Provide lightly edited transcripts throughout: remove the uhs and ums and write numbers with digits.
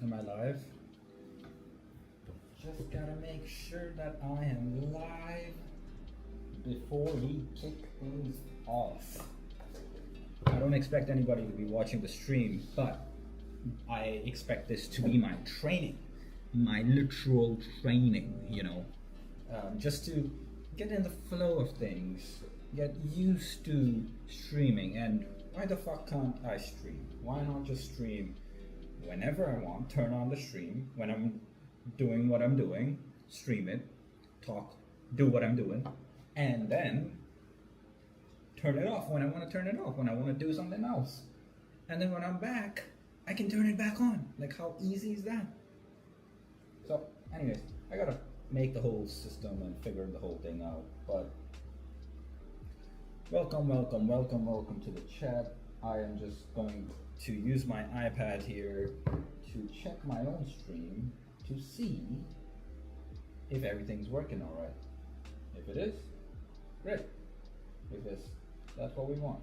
Am I live? Just gotta make sure that I am live before we kick things off. I don't expect anybody to be watching the stream, but I expect this to be my training, my literal training, just to get in the flow of things, get used to streaming. And why the fuck can't I stream? Why not just stream whenever I want, turn on the stream, when I'm doing what I'm doing, stream it, talk, do what I'm doing, and then turn it off when I want to turn it off, when I want to do something else. And then when I'm back, I can turn it back on. Like, how easy is that? So, anyways, I gotta make the whole system and figure the whole thing out. But welcome to the chat. I am just going to use my iPad here to check my own stream to see if everything's working all right. If it is, great. Because that's what we want.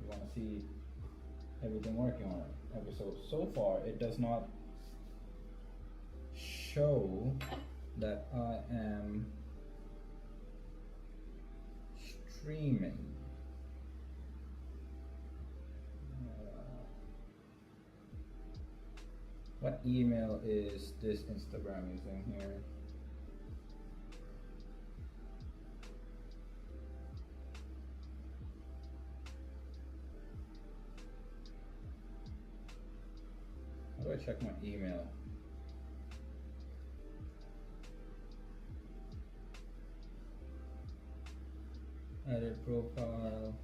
We want to see everything working all right. Okay, so far it does not show that I am streaming. What email is this Instagram using here? How do I check my email? Edit profile.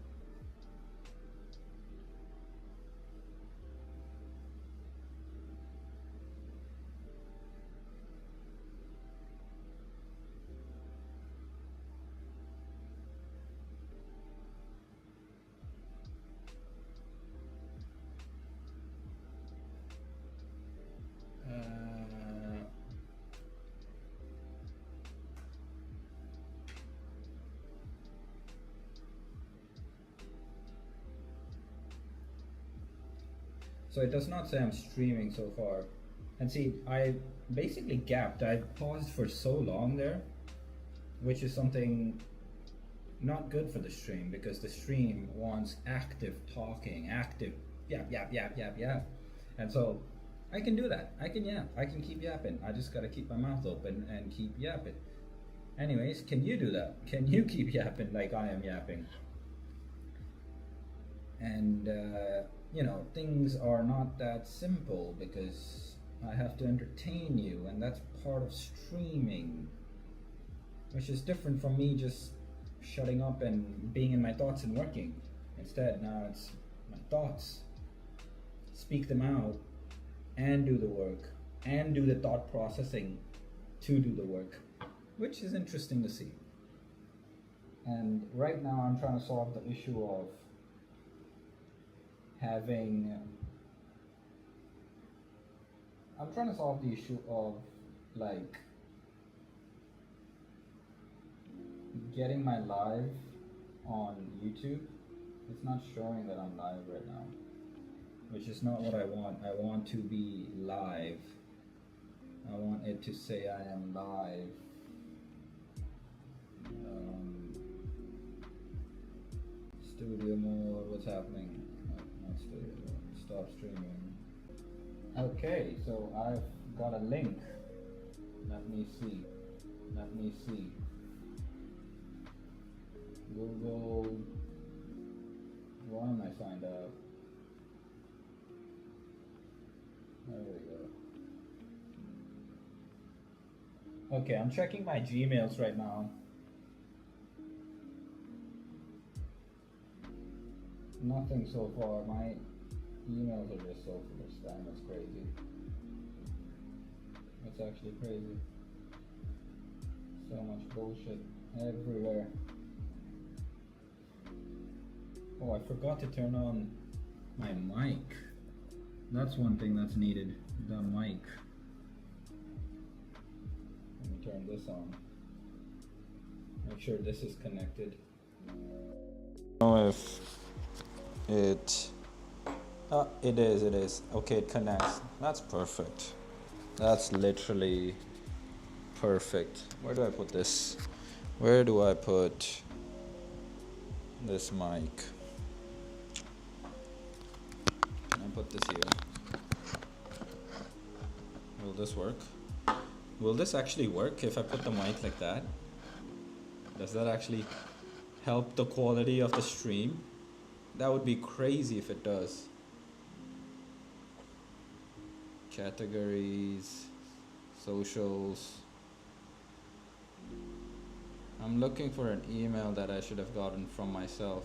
So it does not say I'm streaming so far. And see, I basically gapped. I paused for so long there, which is something not good for the stream, because the stream wants active talking, active yap. And so I can do that. I can yap. I can keep yapping. I just gotta keep my mouth open and keep yapping. Anyways, can you do that? Can you keep yapping like I am yapping? And things are not that simple, because I have to entertain you, and that's part of streaming, which is different from me just shutting up and being in my thoughts and working. Instead, now it's my thoughts, speak them out, and do the work, and do the thought processing to do the work, which is interesting to see. And right now I'm trying to solve the issue of I'm trying to solve the issue of like getting my live on YouTube. It's not showing that I'm live right now, which is not what I want. I want to be live. I want it to say I am live. Studio mode, what's happening? Not studio mode, stop streaming. Okay, so I've got a link. Let me see. Google, why am I signed up? There we go. Okay, I'm checking my Gmails right now. Nothing so far. My emails are just so full of spam. It's crazy. It's actually crazy. So much bullshit everywhere. Oh, I forgot to turn on my mic. That's one thing that's needed. The mic. Let me turn this on. Make sure this is connected. I don't know if it It is, it is. Okay, it connects. That's perfect. That's literally perfect. Where do I put this? Where do I put this mic? Can I put this here? Will this work? Will this actually work if I put the mic like that? Does that actually help the quality of the stream? That would be crazy if it does. Categories, socials. I'm looking for an email that I should have gotten from myself.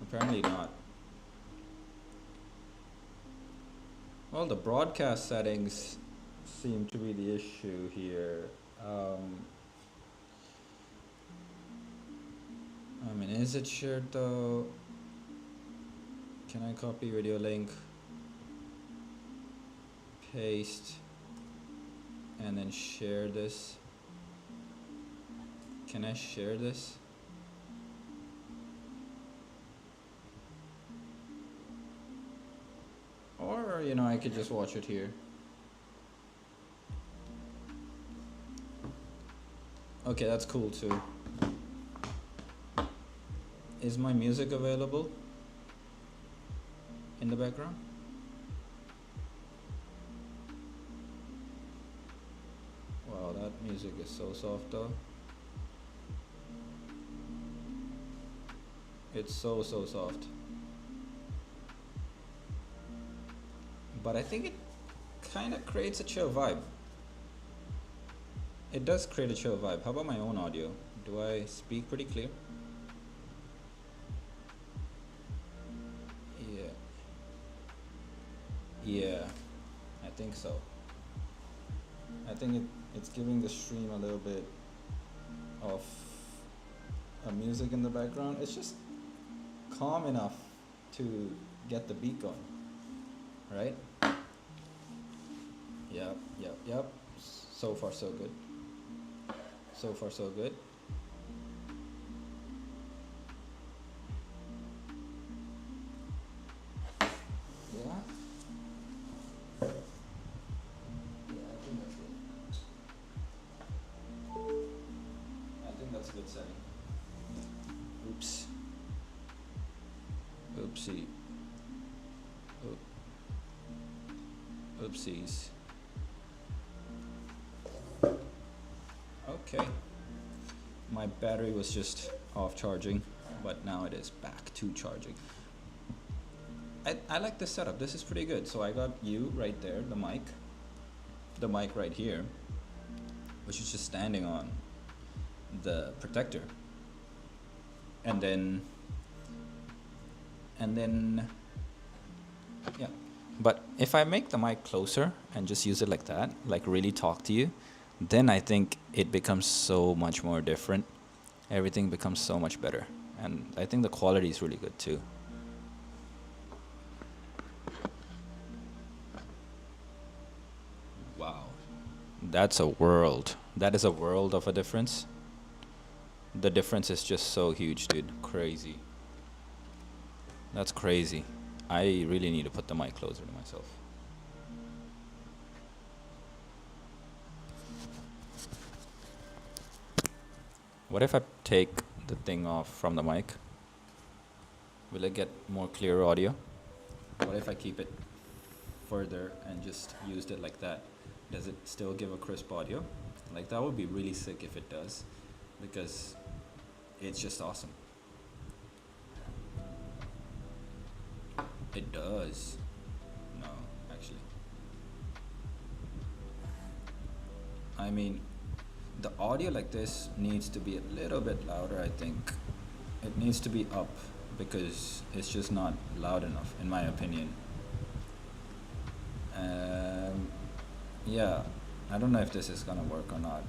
Apparently not. Well, the broadcast settings seem to be the issue here. I mean, is it shared though? Can I copy video link, paste, and then share this? Can I share this? Or, you know, I could just watch it here. Okay, that's cool too. Is my music available in the background? Wow, that music is so soft though. It's so soft. But I think it kind of creates a chill vibe. It does create a chill vibe. How about my own audio? Do I speak pretty clear? Yeah, I think so. I think it's giving the stream a little bit of a music in the background. It's just calm enough to get the beat going, right? Yep. So far so good. So far so good. Yeah. I think that's a good setting. Oops. Oopsie. Oopsies. Okay. My battery was just off charging, but now it is back to charging. I like this setup. This is pretty good. So I got you right there, the mic right here, which is just standing on the protector. And then yeah. But if I make the mic closer and just use it like that, like really talk to you, then I think it becomes so much more different. Everything becomes so much better. And I think the quality is really good too. Wow. That's a world. That is a world of a difference. The difference is just so huge, dude. Crazy. That's crazy. I really need to put the mic closer to myself. What if I take the thing off from the mic? Will it get more clear audio? What if I keep it further and just used it like that? Does it still give a crisp audio? Like, that would be really sick if it does, because it's just awesome. It does. No, actually. I mean, the audio like this needs to be a little bit louder, I think. It needs to be up because it's just not loud enough, in my opinion. Yeah, I don't know if this is gonna work or not,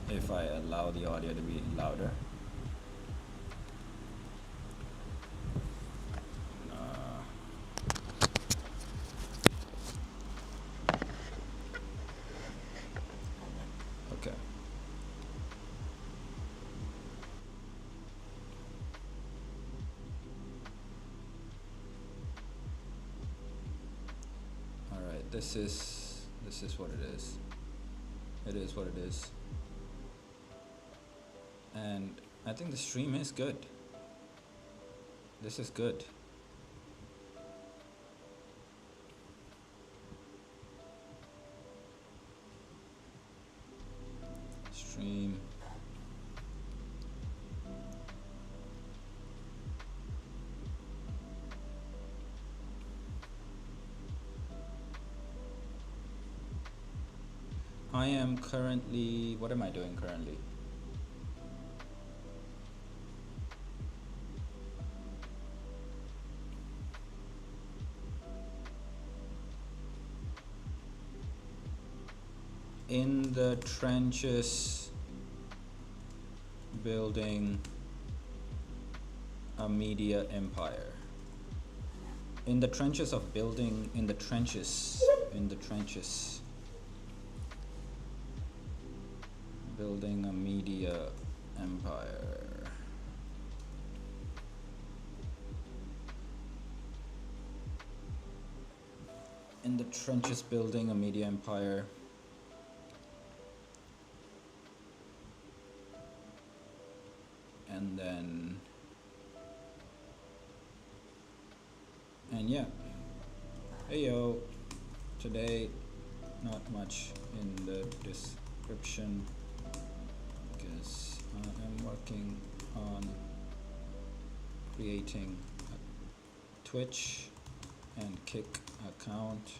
if I allow the audio to be louder. Okay. this is what it is. It is what it is. And I think the stream is good. This is good. Stream. I am currently, what am I doing currently? In the trenches, building a media empire. In the trenches of building, in the trenches, building a media empire. In the trenches, building a media empire. And yeah, hey yo, today not much in the description because I am working on creating a Twitch and Kick account,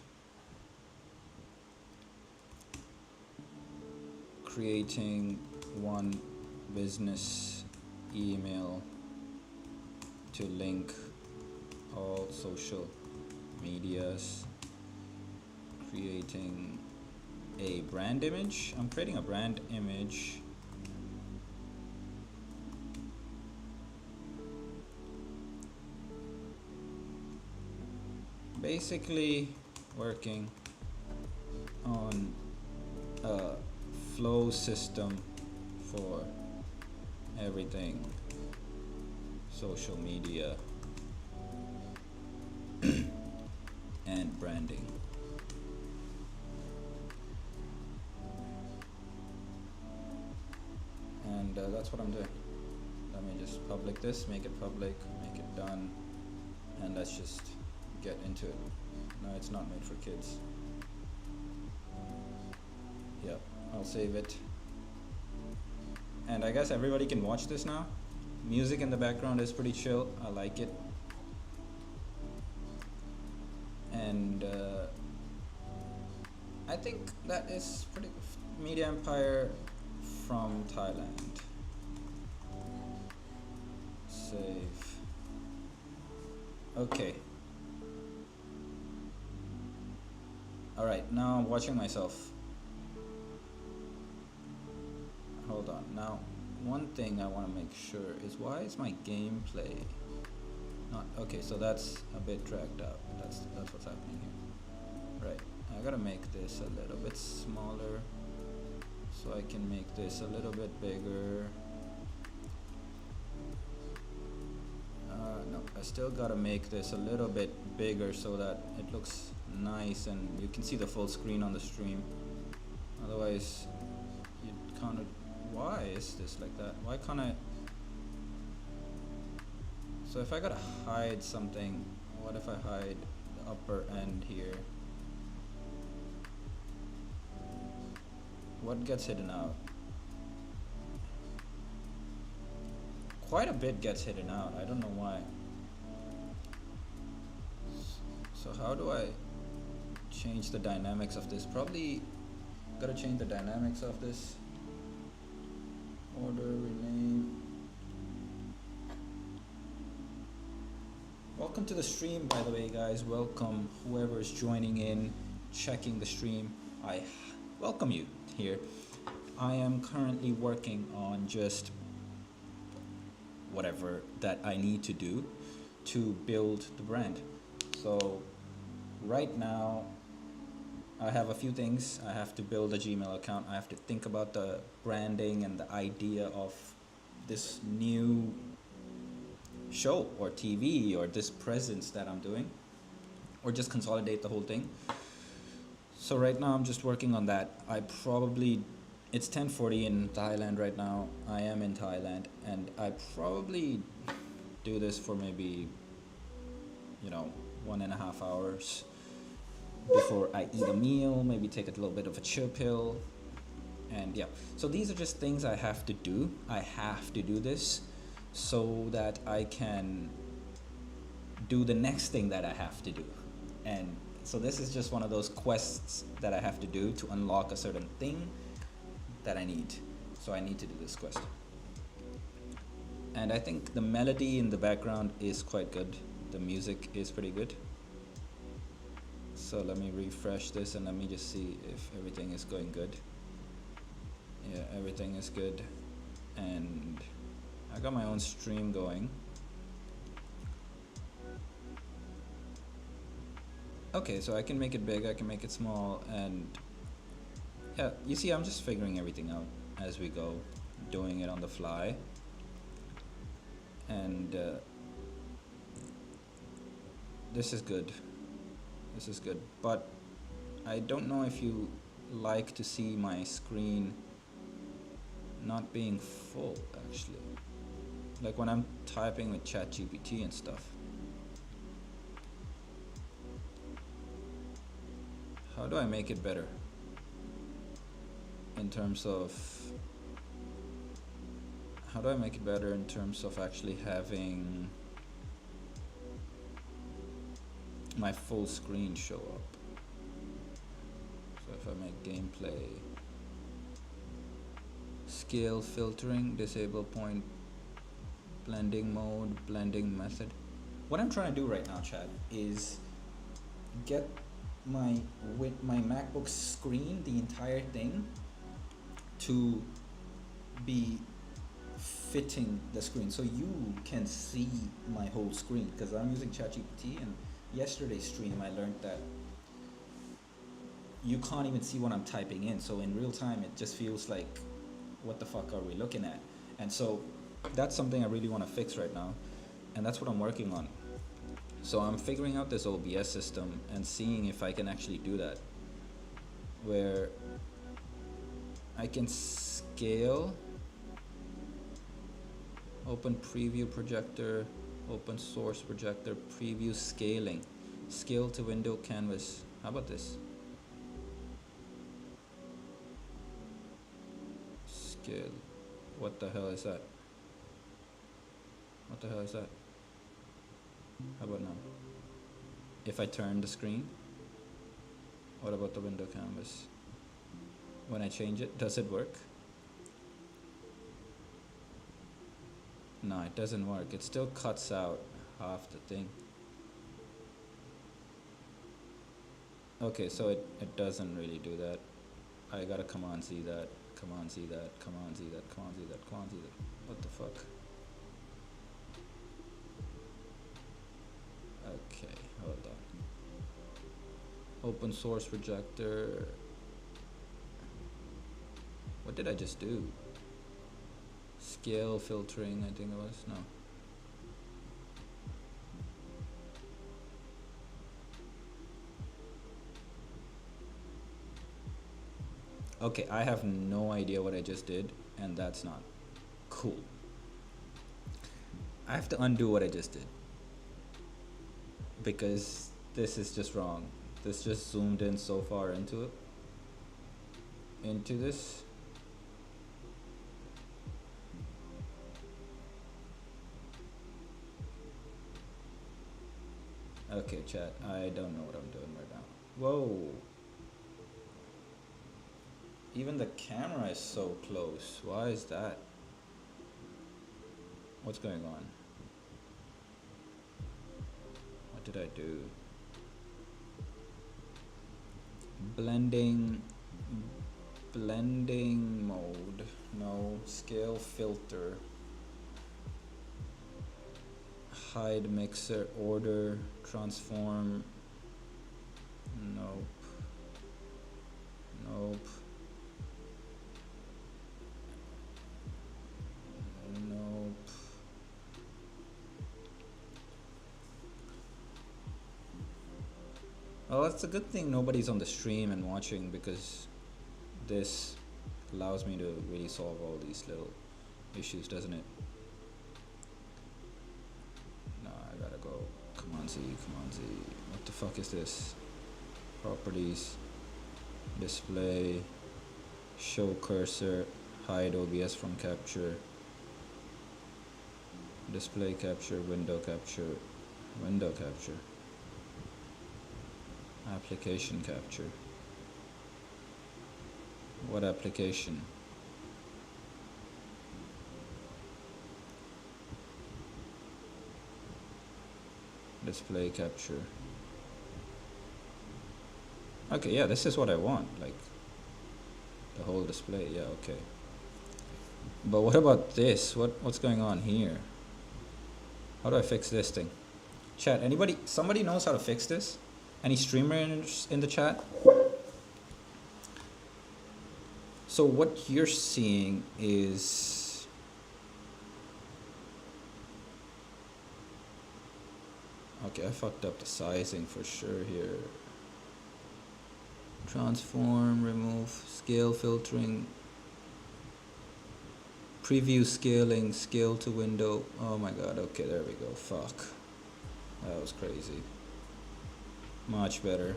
creating one business email to link all social medias, creating a brand image. I'm creating a brand image. Basically working on a flow system for everything social media and branding. And that's what I'm doing. Let me just public this, make it public, make it done, and let's just get into it. No, it's not made for kids. Yep, I'll save it. And I guess everybody can watch this now. Music in the background is pretty chill. I like it. And I think that is pretty media empire from Thailand. Save. Okay. Alright, now I'm watching myself. Hold on. Now, one thing I want to make sure is, why is my gameplay not okay? So that's a bit dragged out. That's what's happening here. Right. I gotta make this a little bit smaller, so I can make this a little bit bigger. No, I still gotta make this a little bit bigger so that it looks nice and you can see the full screen on the stream. Otherwise, you kind of. Why is this like that? Why can't I? So if I gotta hide something, what if I hide the upper end here? What gets hidden out? Quite a bit gets hidden out. I don't know why. So how do I change the dynamics of this? Probably gotta change the dynamics of this. Order, rename. Welcome to the stream, by the way, guys. Welcome whoever is joining in, checking the stream. I welcome you here. I am currently working on just whatever that I need to do to build the brand. So right now I have a few things. I have to build a Gmail account. I have to think about the branding and the idea of this new show or TV or this presence that I'm doing, or just consolidate the whole thing. So right now I'm just working on that. It's 10:40 in Thailand right now. I am in Thailand, and I probably do this for maybe, 1.5 hours before I eat a meal, maybe take a little bit of a chill pill. And yeah, so these are just things I have to do. I have to do this so that I can do the next thing that I have to do. And so this is just one of those quests that I have to do to unlock a certain thing that I need. So I need to do this quest. And I think the melody in the background is quite good. The music is pretty good. So let me refresh this and let me just see if everything is going good. Yeah, everything is good. And I got my own stream going. Okay, so I can make it big, I can make it small, and yeah, you see, I'm just figuring everything out as we go, doing it on the fly. And this is good. This is good, but I don't know if you like to see my screen not being full, actually. Like when I'm typing with ChatGPT and stuff. How do I make it better? In terms of... How do I make it better in terms of actually having my full screen show up? So if I make gameplay, scale filtering, disable point blending mode, blending method. What I'm trying to do right now, chat, is get my MacBook screen, the entire thing, to be fitting the screen so you can see my whole screen, because I'm using ChatGPT, and yesterday's stream I learned that you can't even see what I'm typing in, so in real time it just feels like, what the fuck are we looking at? And so that's something I really want to fix right now, and that's what I'm working on. So I'm figuring out this OBS system and seeing if I can actually do that, where I can scale, open preview projector, open source projector, preview scaling, scale to window canvas. How about this? Scale. What the hell is that? What the hell is that? How about now? If I turn the screen, what about the window canvas? When I change it, does it work? No, it doesn't work. It still cuts out half the thing. Okay, so it doesn't really do that. I gotta come on, see that. Come on, see that. Come on, see that. Come on, see that. Come on, see that. What the fuck? Okay, hold on. Open source projector. What did I just do? Scale filtering, I think it was. No. Okay, I have no idea what I just did, and that's not cool. I have to undo what I just did, because this is just wrong. This just zoomed in so far into it, into this. Okay, chat, I don't know what I'm doing right now. Whoa. Even the camera is so close. Why is that? What's going on? What did I do? Blending mode. No. Scale filter. Hide mixer order transform. Nope. Nope. Nope. Well, it's a good thing nobody's on the stream and watching, because this allows me to really solve all these little issues, doesn't it? No, I gotta go. Come on, Z, come on, Z. What the fuck is this? Properties, display, show cursor, hide OBS from capture, display capture, window capture, application capture. What application? Display capture. Okay, yeah, this is what I want, like the whole display. Yeah, okay. But what about this? What's going on here? How do I fix this thing? Chat, somebody knows how to fix this? Any streamer in the chat? So what you're seeing is okay, I fucked up the sizing for sure here. Transform, remove, scale filtering, preview scaling, scale to window. Oh my god, okay, there we go. Fuck. That was crazy. Much better.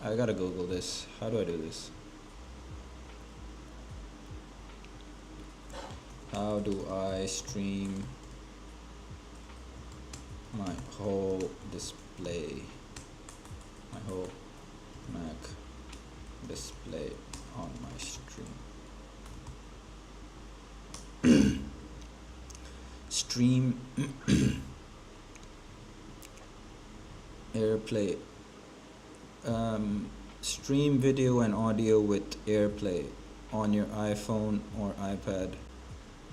I gotta Google this. How do I do this? How do I stream my whole display, my whole Mac display on my stream? Stream AirPlay. Stream video and audio with AirPlay on your iPhone or iPad.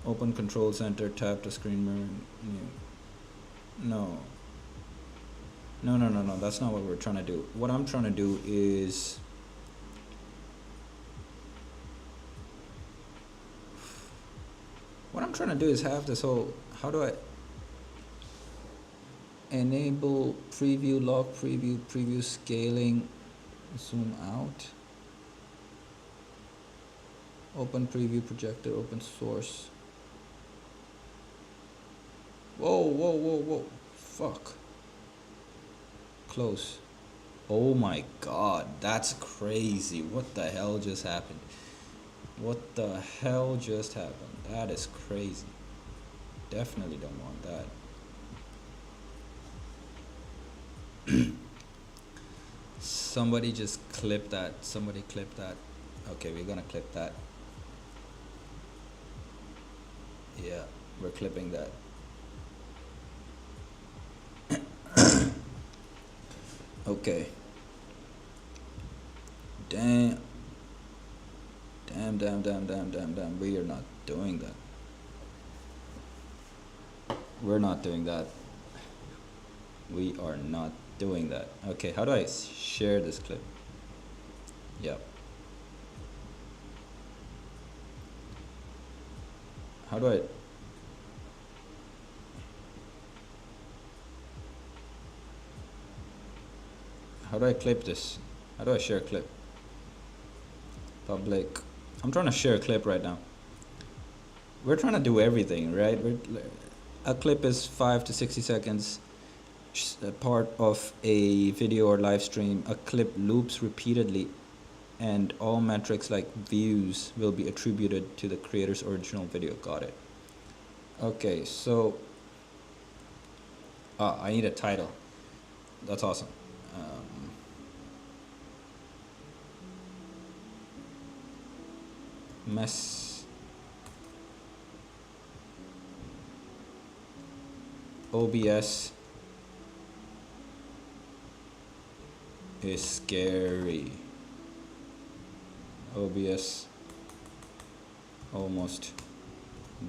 Open Control Center, tap the screen mirror. No, that's not what we're trying to do. What I'm trying to do is have this whole, how do I enable preview, lock preview scaling, zoom out, open preview projector, open source. Whoa, fuck. Close. Oh my god, that's crazy. What the hell just happened? What the hell just happened? That is crazy. Definitely don't want that. Somebody just clip that. Somebody clip that. Okay, we're gonna clip that. Yeah, we're clipping that. Okay. Damn. We are not doing that. We're not doing that. We are not doing that. Okay, how do I share this clip? Yep. How do I clip this? How do I share clip? Public. I'm trying to share a clip right now. We're trying to do everything, right? A clip is 5 to 60 seconds, part of a video or live stream. A clip loops repeatedly, and all metrics like views will be attributed to the creator's original video. Got it. Okay, so I need a title. That's awesome. Mess OBS is scary. OBS almost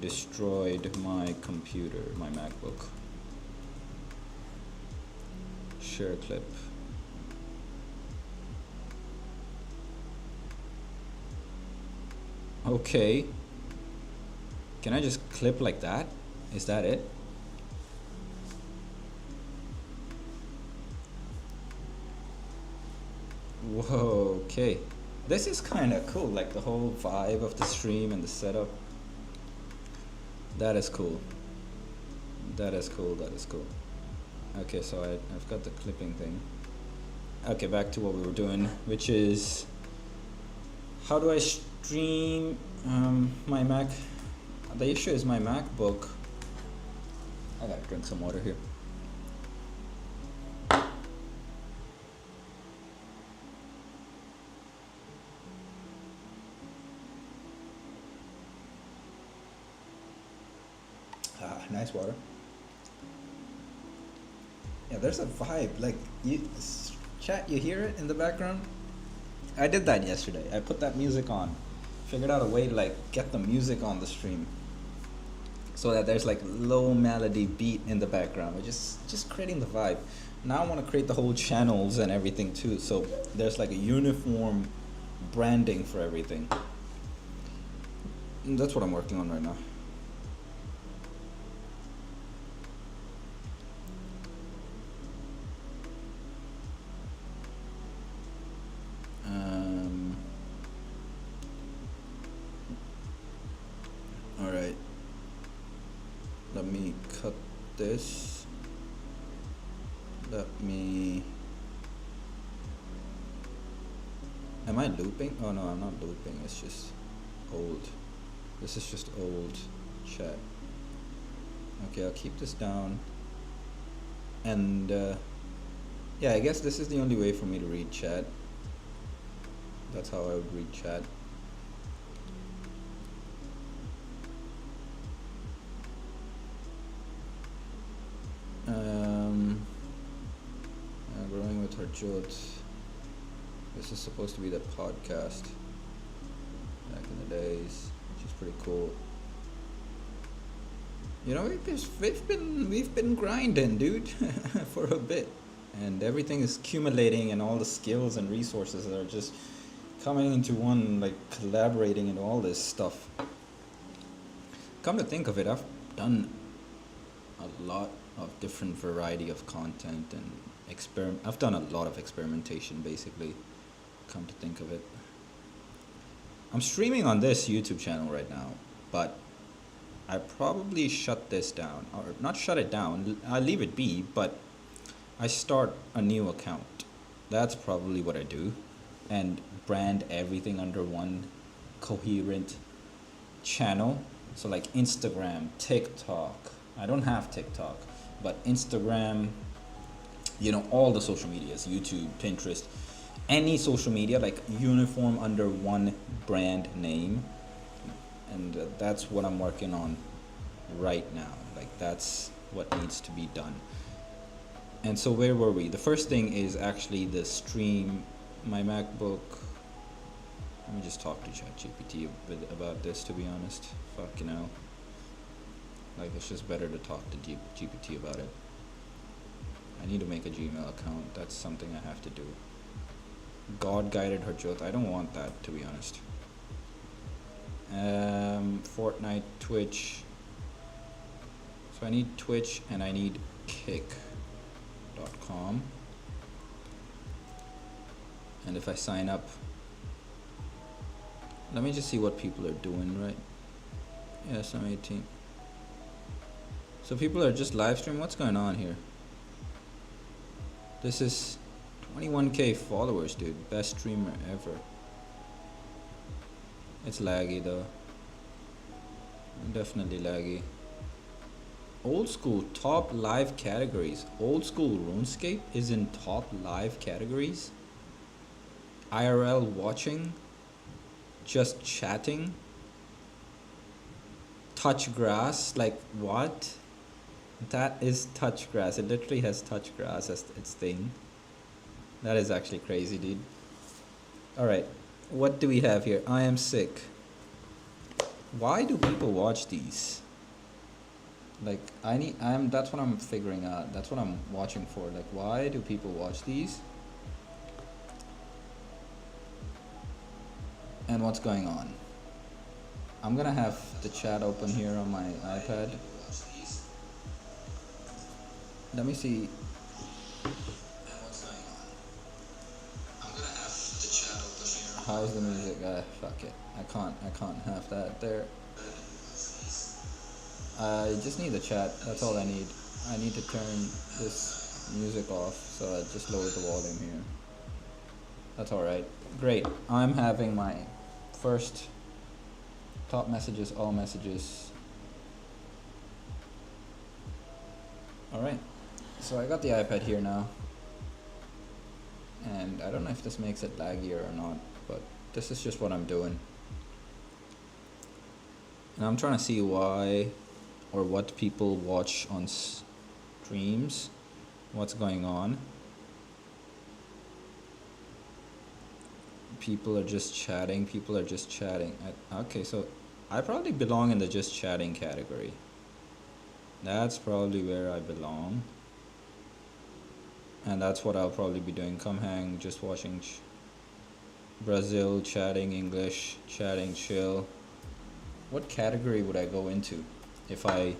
destroyed my computer, my MacBook. Share clip. Okay. Can I just clip like that? Is that it? Whoa, okay. This is kind of cool, like the whole vibe of the stream and the setup. That is cool. That is cool, that is cool. Okay, so I've got the clipping thing. Okay, back to what we were doing, which is how do I stream my Mac? The issue is my MacBook. I gotta drink some water here. Nice water. Yeah, there's a vibe. Like, chat, you hear it in the background? I did that yesterday. I put that music on. Figured out a way to like get the music on the stream, so that there's like low melody beat in the background. We're just creating the vibe. Now I want to create the whole channels and everything too. So there's like a uniform branding for everything. And that's what I'm working on right now. All right. Let me cut this. Let me. Am I looping? Oh no, I'm not looping. It's just old. This is just old chat. Okay, I'll keep this down. And yeah, I guess this is the only way for me to read chat. That's how I would read chat. Growing with Harjot. This is supposed to be the podcast back in the days, which is pretty cool. You know, we've been grinding, dude, for a bit, and everything is accumulating, and all the skills and resources are just coming into one, like collaborating into all this stuff. Come to think of it, I've done a lot of different variety of content and I've done a lot of experimentation, basically. Come to think of it, I'm streaming on this YouTube channel right now, but I probably shut this down, or not shut it down, I leave it be, but I start a new account. That's probably what I do, and brand everything under one coherent channel. So like Instagram, TikTok, I don't have TikTok, but Instagram, you know, all the social medias, YouTube, Pinterest, any social media, like uniform under one brand name. And that's what I'm working on right now. Like that's what needs to be done. And so where were we? The first thing is actually the stream, my MacBook. Let me just talk to ChatGPT about this, to be honest. Fuck, you know. Like, it's just better to talk to GPT about it. I need to make a Gmail account. That's something I have to do. God guided Harjot. I don't want that, to be honest. Fortnite, Twitch. So I need Twitch and I need kick.com. And if I sign up, let me just see what people are doing, right? Yes, I'm 18. So people are just live streaming. What's going on here? This is 21k followers, dude. Best streamer ever. It's laggy though. Definitely laggy. Old school top live categories. Old school RuneScape is in top live categories. IRL watching. Just chatting. Touch grass. Like what? That is touch grass. It literally has touch grass as its thing. That is actually crazy, dude. Alright. What do we have here? I am sick. Why do people watch these? Like that's what I'm figuring out. That's what I'm watching for. Like, why do people watch these? And what's going on? I'm gonna have the chat open here on my iPad. Let me see. How's the music? Fuck it. I can't have that there. I just need the chat. That's all I need. I need to turn this music off, so I just lowered the volume here. That's alright. Great. I'm having my first top messages, all messages. Alright. So I got the iPad here now. And I don't know if this makes it laggier or not, but this is just what I'm doing. And I'm trying to see why or what people watch on streams, what's going on. People are just chatting, okay, so I probably belong in the just chatting category. That's probably where I belong. And that's what I'll probably be doing. Come hang, just watching Brazil, chatting English, chatting chill. What category would I go into if I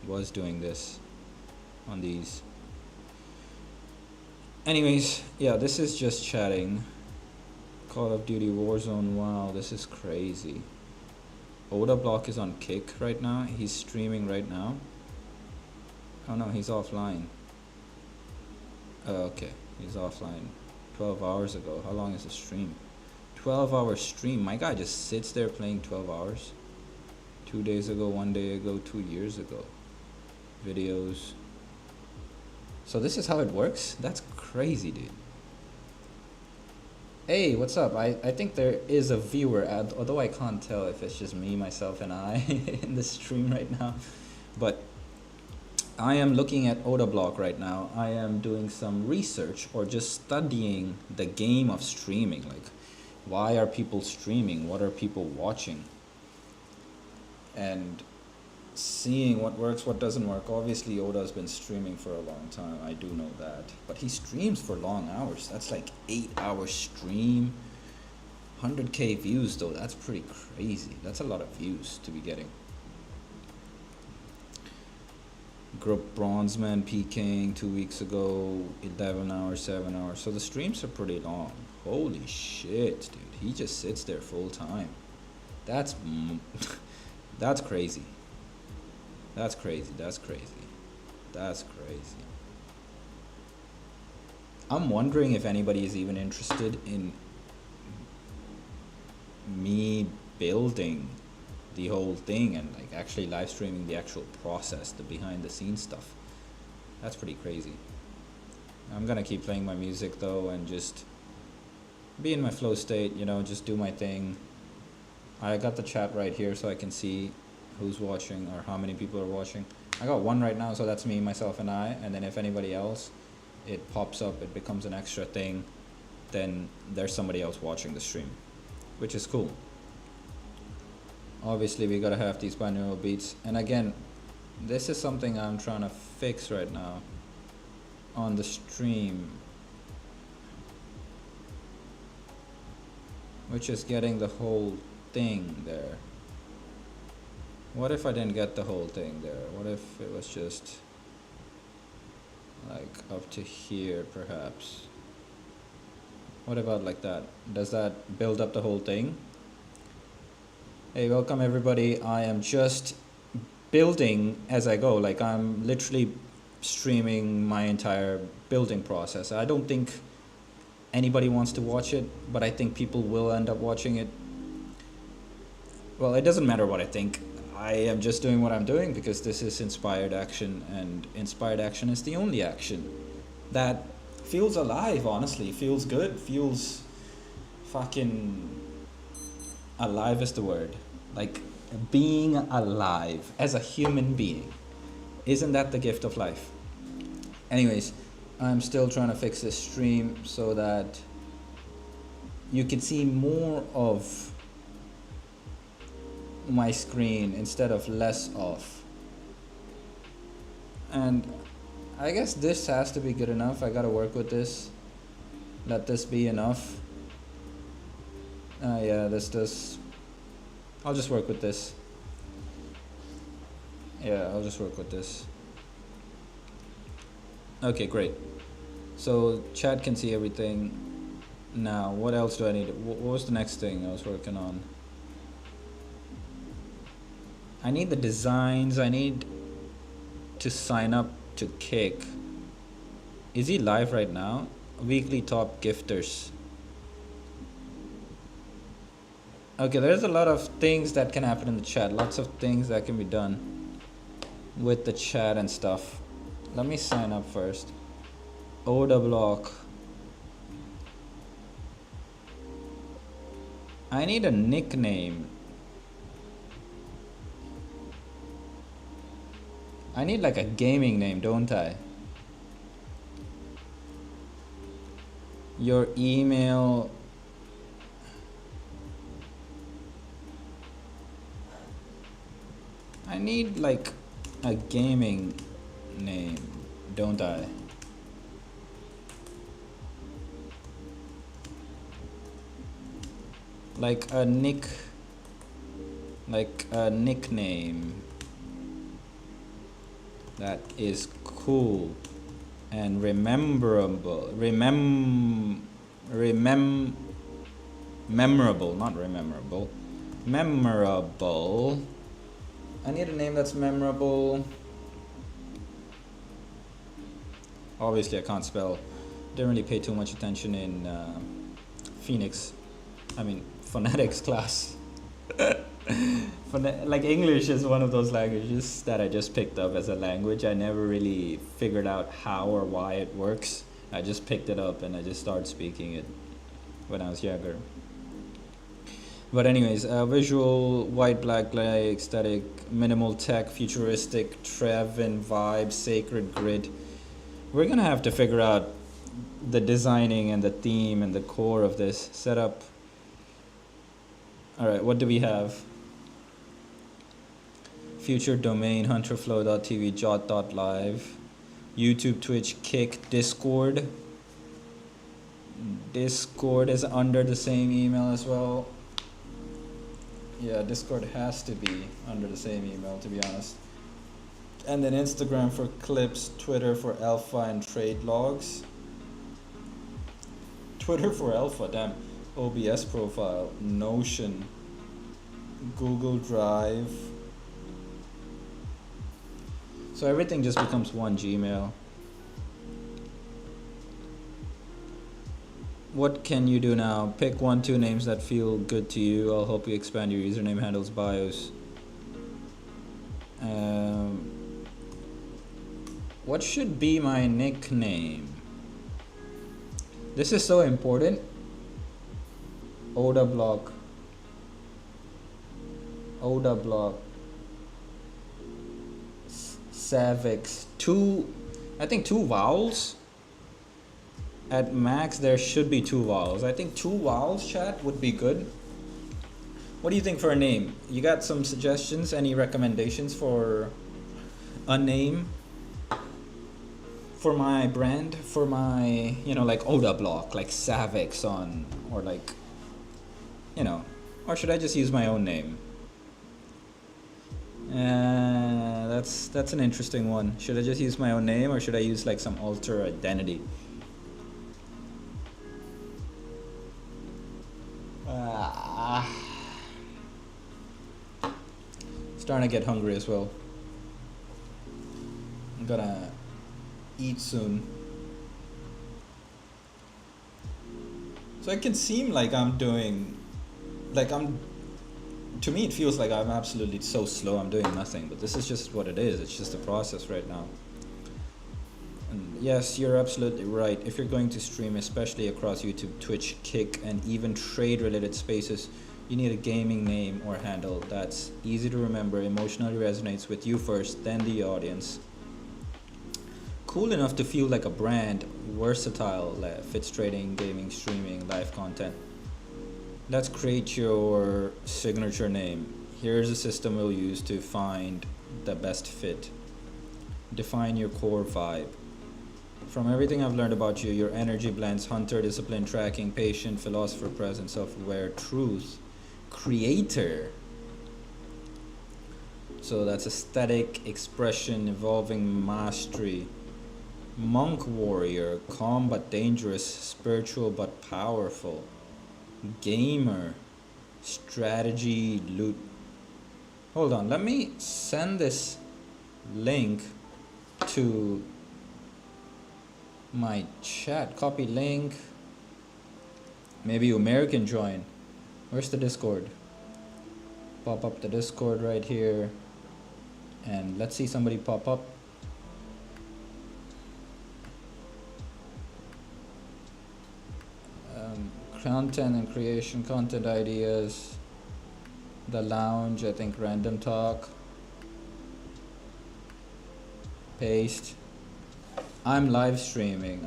was doing this on these? Anyways, yeah, this is just chatting. Call of Duty Warzone, wow, this is crazy. Oda Block is on Kick right now. He's streaming right now. Oh no, he's offline. Okay, he's offline 12 hours ago. How long is the stream? 12-hour stream. My guy just sits there playing 12 hours. 2 days ago, 1 day ago, 2 years ago. Videos. So this is how it works? That's crazy, dude. Hey, what's up? I think there is a viewer, although I can't tell if it's just me, myself, and I in the stream right now. But I am looking at Oda Block right now. I am doing some research or just studying the game of streaming. Like, why are people streaming? What are people watching? And seeing what works, what doesn't work. Obviously, Oda's been streaming for a long time. I do know that. But he streams for long hours. That's like 8-hour stream. 100k views though. That's pretty crazy. That's a lot of views to be getting. Group Bronzeman PKing 2 weeks ago, 11 hours, 7 hours. So the streams are pretty long. Holy shit, dude. He just sits there full time. That's that's crazy. That's crazy. That's crazy. That's crazy. I'm wondering if anybody is even interested in me building the whole thing and like actually live streaming the actual process, the behind the scenes stuff. That's pretty crazy. I'm gonna keep playing my music though and just be in my flow state, you know, just do my thing. I got the chat right here so I can see who's watching or how many people are watching. I got one right now, so that's me, myself, and I. And then if anybody else, it pops up, it becomes an extra thing, then there's somebody else watching the stream, which is cool. Obviously we gotta have these binaural beats, and again, this is something I'm trying to fix right now on the stream, which is getting the whole thing there. What if I didn't get the whole thing there? What if it was just like up to here perhaps? What about like that? Does that build up the whole thing? Hey, welcome everybody. I am just building as I go. Like, I'm literally streaming my entire building process. I don't think anybody wants to watch it, but I think people will end up watching it. Well, it doesn't matter what I think. I am just doing what I'm doing because this is inspired action, and inspired action is the only action that feels alive, honestly. Feels good, feels fucking alive is the word. Like, being alive as a human being. Isn't that the gift of life? Anyways, I'm still trying to fix this stream so that you can see more of my screen instead of less of. And I guess this has to be good enough. I gotta work with this. Let this be enough. Yeah, this does. I'll just work with this. Yeah, I'll just work with this. Okay, great. So chat can see everything. Now, what else do I need? What was the next thing I was working on? I need the designs. I need to sign up to Kick. Is he live right now? Weekly top gifters. Okay, there's a lot of things that can happen in the chat. Lots of things that can be done with the chat and stuff. Let me sign up first. Oda block. I need a nickname. I need like a gaming name, don't I? Your email. I need like a gaming name, don't I? Like a nickname that is cool and memorable, not rememberable, memorable. I need a name that's memorable. Obviously I can't spell. Didn't really pay too much attention in phonetics class. Like English is one of those languages that I just picked up as a language. I never really figured out how or why it works. I just picked it up and I just started speaking it when I was younger. But anyways, visual, white, black, gray, aesthetic, minimal tech, futuristic, Trevin vibe, sacred grid. We're gonna have to figure out the designing and the theme and the core of this setup. All right, what do we have? Future domain, hunterflow.tv, jot.live, YouTube, Twitch, Kick, Discord. Discord is under the same email as well. Yeah, Discord has to be under the same email, to be honest. And then Instagram for clips, Twitter for alpha and trade logs. Twitter for alpha, damn. OBS profile, Notion, Google Drive. So everything just becomes one Gmail. What can you do now? Pick 1-2 names that feel good to you. I'll help you expand your username handles, bios. What should be my nickname? This is so important. Oda block. Savix. I think two vowels. At max there should be 2 vowels. I think 2 vowels, chat, would be good. What do you think for a name? You got some suggestions? Any recommendations for a name for my brand? For my, like Oda block, like Savix on, or like, or should I just use my own name? That's an interesting one. Should I just use my own name or should I use like some alter identity? Starting to get hungry as well. I'm gonna eat soon. So it can seem like to me it feels like I'm absolutely so slow, I'm doing nothing, but this is just what it is. It's just a process right now. And yes, you're absolutely right. If you're going to stream, especially across YouTube, Twitch, Kick, and even trade related spaces, you need a gaming name or handle that's easy to remember, emotionally resonates with you first, then the audience. Cool enough to feel like a brand, versatile, fits trading, gaming, streaming, live content. Let's create your signature name. Here's a system we'll use to find the best fit. Define your core vibe. From everything I've learned about you, your energy blends hunter, discipline, tracking, patient, philosopher, present, self-aware, truth, creator. So that's aesthetic, expression, evolving, mastery. Monk warrior, calm but dangerous, spiritual but powerful. Gamer, strategy, loot. Hold on, let me send this link to my chat. Copy link. Maybe Umair can join. Where's the Discord? Pop up the Discord right here. And let's see somebody pop up. Content and creation, content ideas. The lounge, I think random talk. Paste. I'm live streaming.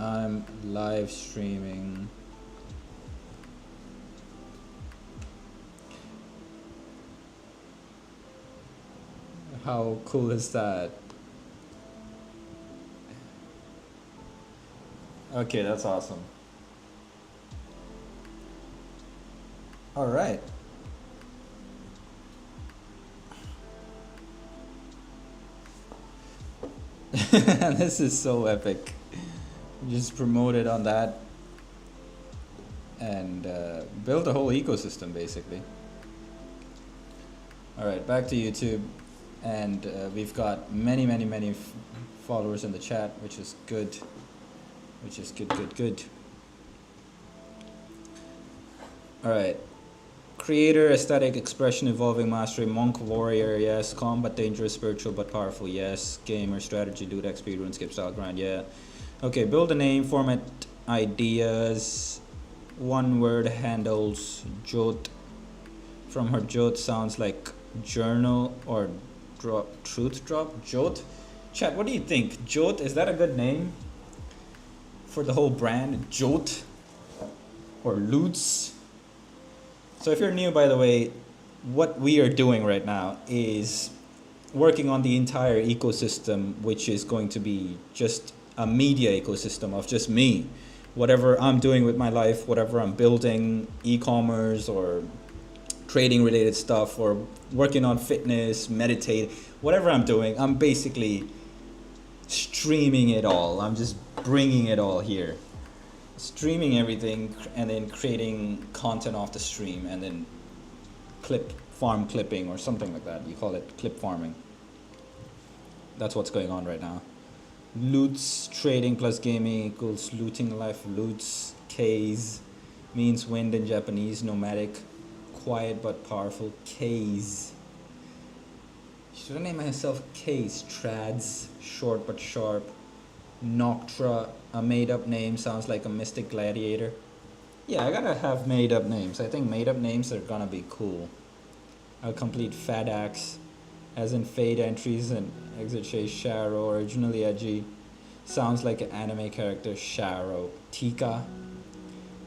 How cool is that? Okay, that's awesome. All right. This is so epic. Just promote it on that and build a whole ecosystem basically. All right, back to YouTube, and we've got many followers in the chat, which is good. Good. All right. Creator, aesthetic, expression, evolving, mastery, monk, warrior, yes. Calm but dangerous, spiritual but powerful, yes. Gamer, strategy, dude, XP, RuneScape style grind, yeah. Okay, build a name, format ideas, one word handles. Jot. From her Jot sounds like journal or truth drop. Jot. Chat, what do you think? Jot, is that a good name for the whole brand? Jot or Loots? So if you're new, by the way, what we are doing right now is working on the entire ecosystem, which is going to be just a media ecosystem of just me. Whatever I'm doing with my life, whatever I'm building, e-commerce or trading related stuff, or working on fitness, meditate, whatever I'm doing, I'm basically streaming it all. I'm just bringing it all here. Streaming everything and then creating content off the stream and then farm clipping or something like that. You call it clip farming. That's what's going on right now. Loots, trading plus gaming equals looting life. Loots, K's means wind in Japanese. Nomadic, quiet but powerful. K's. Should I name myself K's? Trads, short but sharp. Noctra, a made-up name, sounds like a mystic gladiator. Yeah, I gotta have made-up names. I think made-up names are gonna be cool. I'll complete Fat Axe, as in fade entries and exit chase. Sharo, originally edgy, sounds like an anime character. Sharo. Tika,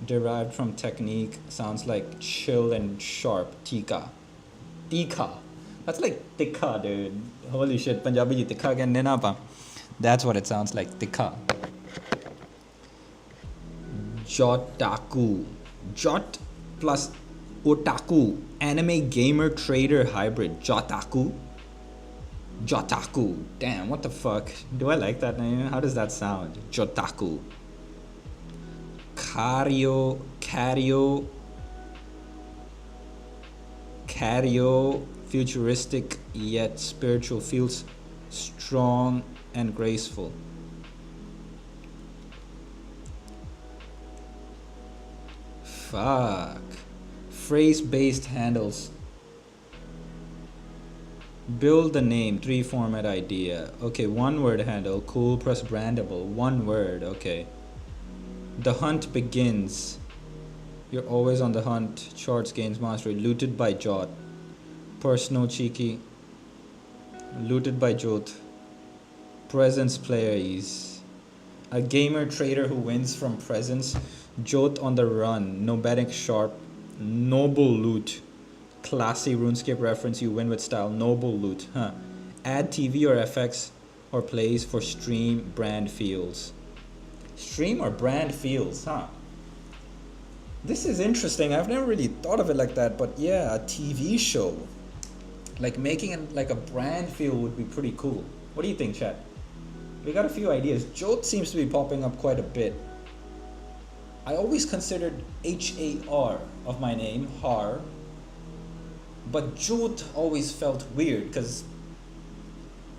derived from technique, sounds like chill and sharp. Tika. That's like tikka, dude. Holy shit, Punjabi tikka can nenapa. That's what it sounds like, tikka. Jotaku. Jot plus otaku. Anime gamer trader hybrid. Jotaku. Damn, what the fuck? Do I like that name? How does that sound? Jotaku. Cario. Futuristic yet spiritual. Feels strong and graceful. Fuck. Phrase-based handles. Build the name, 3 format idea. Okay, 1 word handle. Cool plus brandable. 1 word, okay. The hunt begins. You're always on the hunt. Charts gains mastery. Looted by Jot. Personal cheeky. Looted by Jot. Presence player ease. A gamer trader who wins from presence. Jot on the run. Nomadic sharp. Noble loot. Classy RuneScape reference. You win with style. Noble loot. Add TV or FX or plays for stream brand feels. Stream or brand feels, This is interesting. I've never really thought of it like that, but yeah, a TV show. Like making it like a brand feel would be pretty cool. What do you think, chat? We got a few ideas. Jot seems to be popping up quite a bit. I always considered Har of my name, Har, but Jot always felt weird because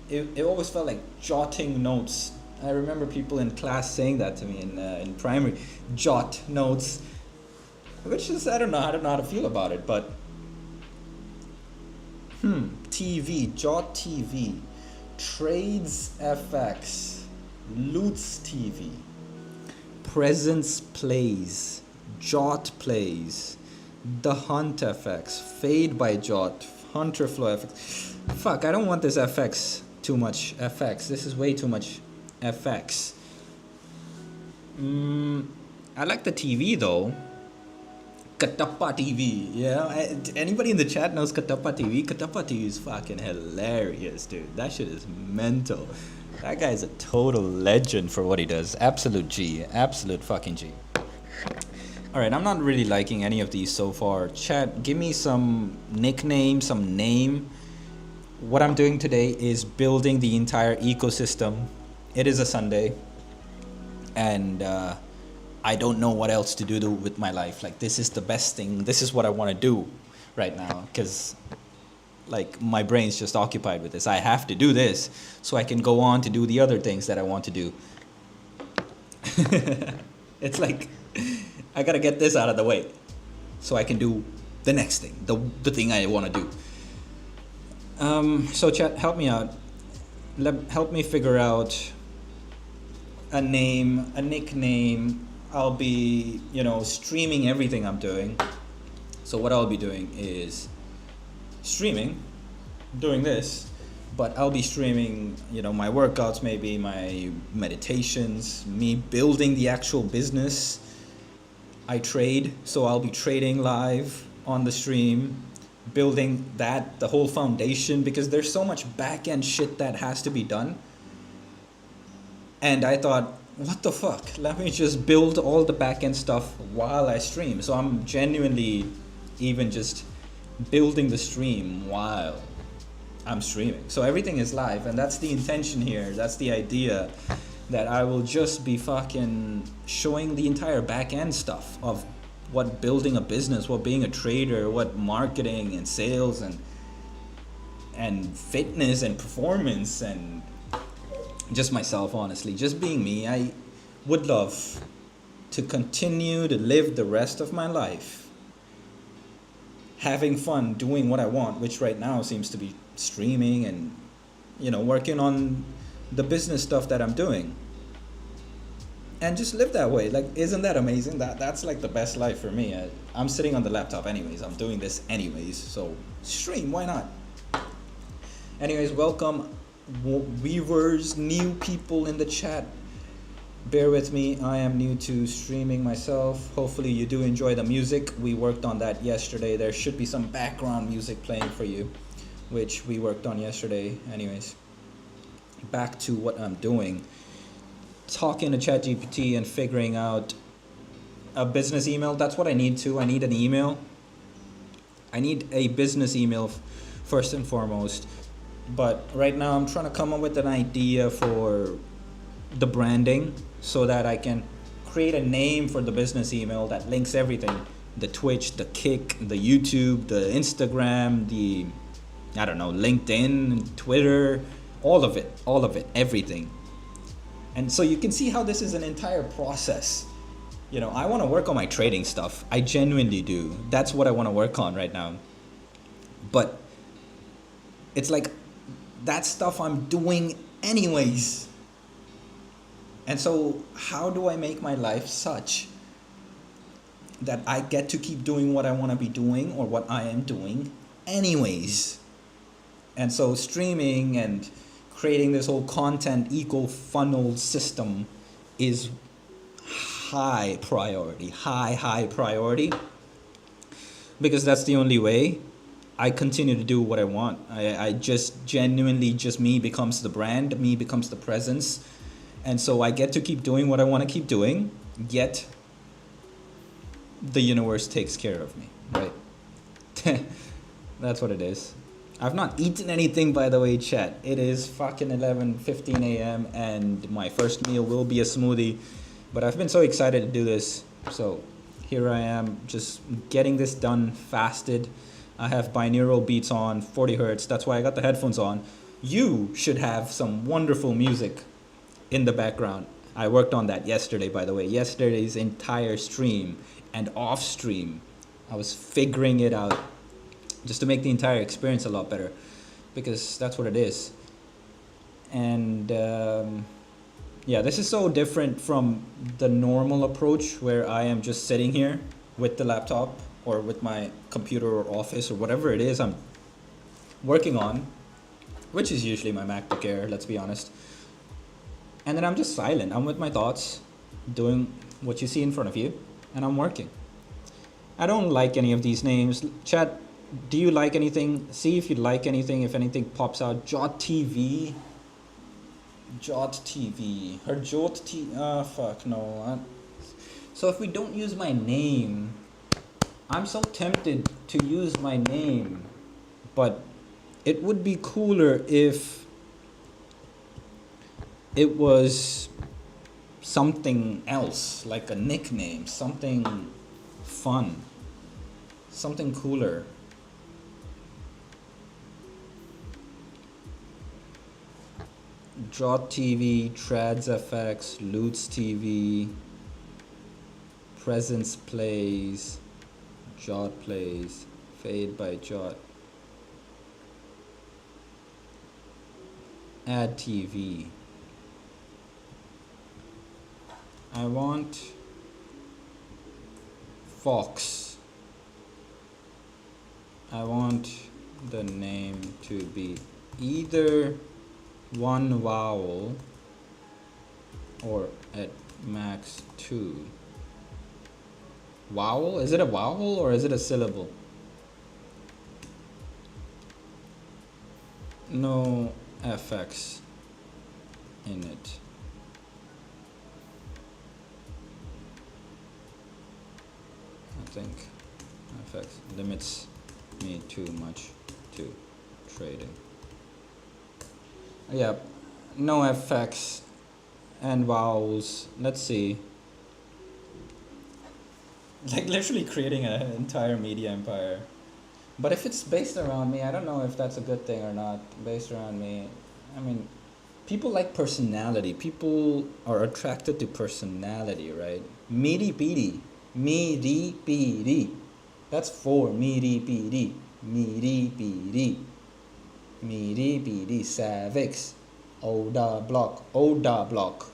it always felt like jotting notes. I remember people in class saying that to me in primary, jot notes, which is, I don't know how to feel about it, but TV, Jot TV, Trades FX, Loots TV, Presence Plays, Jot Plays, The Hunt FX, Fade by Jot, Hunter Flow FX. Fuck, I don't want this FX too much. FX, this is way too much FX. I like the TV though. Katappa TV, yeah. Anybody in the chat knows Katappa TV? Katappa TV is fucking hilarious, dude. That shit is mental. That guy's a total legend for what he does. Absolute G, absolute fucking G. Alright, I'm not really liking any of these so far. Chat, give me some nickname, some name. What I'm doing today is building the entire ecosystem. It is a Sunday, and I don't know what else to do with my life. Like, this is the best thing. This is what I want to do right now, because like my brain's just occupied with this. I have to do this so I can go on to do the other things that I want to do. It's like I gotta get this out of the way so I can do the next thing, the thing I want to do. So chat, help me out. Help me figure out a name, a nickname. I'll be, streaming everything I'm doing. So what I'll be doing is streaming, doing this, but I'll be streaming, my workouts, maybe my meditations, me building the actual business. I trade, so I'll be trading live on the stream, building the whole foundation, because there's so much back-end shit that has to be done. And I thought, what the fuck? Let me just build all the back-end stuff while I stream. So I'm genuinely even just building the stream while I'm streaming. So everything is live, and that's the intention here. That's the idea, that I will just be fucking showing the entire back-end stuff of what building a business, what being a trader, what marketing and sales and fitness and performance, and just myself, honestly, just being me. I would love to continue to live the rest of my life having fun doing what I want, which right now seems to be streaming and working on the business stuff that I'm doing, and just live that way. Like, isn't that amazing? That's like the best life for me. I'm sitting on the laptop anyways, I'm doing this anyways, so stream, why not? Anyways, welcome viewers, new people in the chat. Bear with me, I am new to streaming myself. Hopefully you do enjoy the music. We worked on that yesterday. There should be some background music playing for you, which we worked on yesterday. Anyways, back to what I'm doing. Talking to ChatGPT and figuring out a business email. That's what I need to. I need an email. I need a business email first and foremost. But right now I'm trying to come up with an idea for the branding so that I can create a name for the business email that links everything. The Twitch, the Kick, the YouTube, the Instagram, the, I don't know, LinkedIn, Twitter, all of it, everything. And so you can see how this is an entire process. I want to work on my trading stuff. I genuinely do. That's what I want to work on right now. But it's like that stuff I'm doing anyways. And so how do I make my life such that I get to keep doing what I want to be doing, or what I am doing anyways? And so streaming and creating this whole content eco-funnel system is high priority, because that's the only way I continue to do what I want. I just genuinely, just me becomes the brand, me becomes the presence. And so I get to keep doing what I want to keep doing, yet the universe takes care of me, right? That's what it is. I've not eaten anything, by the way, chat. It is fucking 11:15 a.m. and my first meal will be a smoothie. But I've been so excited to do this. So here I am, just getting this done, fasted. I have binaural beats on, 40 hertz. That's why I got the headphones on. You should have some wonderful music in the background. I worked on that yesterday, by the way. Yesterday's entire stream and off stream, I was figuring it out just to make the entire experience a lot better, because that's what it is. And yeah, this is so different from the normal approach where I am just sitting here with the laptop or with my computer or office or whatever it is I'm working on, which is usually my MacBook Air, let's be honest. And then I'm just silent. I'm with my thoughts, doing what you see in front of you, and I'm working. I don't like any of these names. Chat, do you like anything? See if you like anything, if anything pops out. Jot TV. Jot TV. Her Jot TV. Fuck no. So if we don't use my name, I'm so tempted to use my name, but it would be cooler if it was something else, like a nickname, something fun, something cooler. Jot TV, Trads FX, Loots TV, Presence Plays, Jot Plays, Fade by Jot, Add TV. I want Fox. I want the name to be either one vowel or at max 2. Vowel? Is it a vowel or is it a syllable? No FX in it. I think FX limits me too much to trading. Yeah, no FX and vowels. Let's see. Like literally creating an entire media empire. But if it's based around me, I don't know if that's a good thing or not. Based around me, I mean, people like personality. People are attracted to personality, right? Meaty beady. Meaty beady. That's 4. Meaty beady. Meaty beady. Meaty beady. Savix. Oda block. Oda block.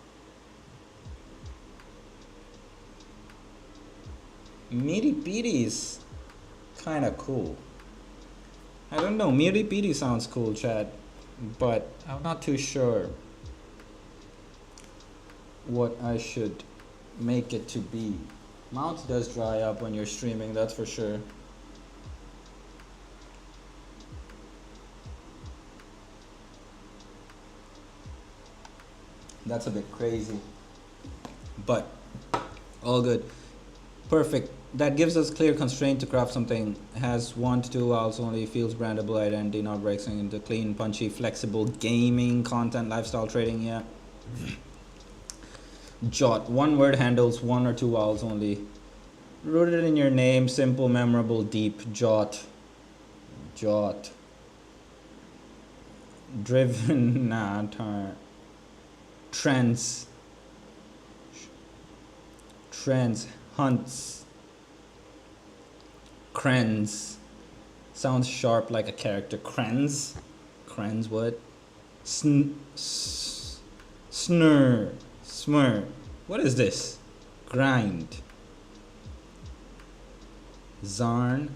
Meaty beady is kind of cool. I don't know, Meaty beady sounds cool, chat, but I'm not too sure what I should make it to be. Mouth does dry up when you're streaming, that's for sure. That's a bit crazy, but all good. Perfect. That gives us clear constraint to craft something. Has 1 to 2 vowels only, feels brandable identity, not breaking into clean, punchy, flexible gaming, content, lifestyle, trading, yeah. Jot, 1 word handles 1 or 2 vowels only. Rooted in your name, simple, memorable, deep. Jot. Jot. Driven, nah, trends. Trends, hunts. Krenz. Sounds sharp like a character. Krenz? Krenz what? Snur. Smur. What is this? Grind. Zarn.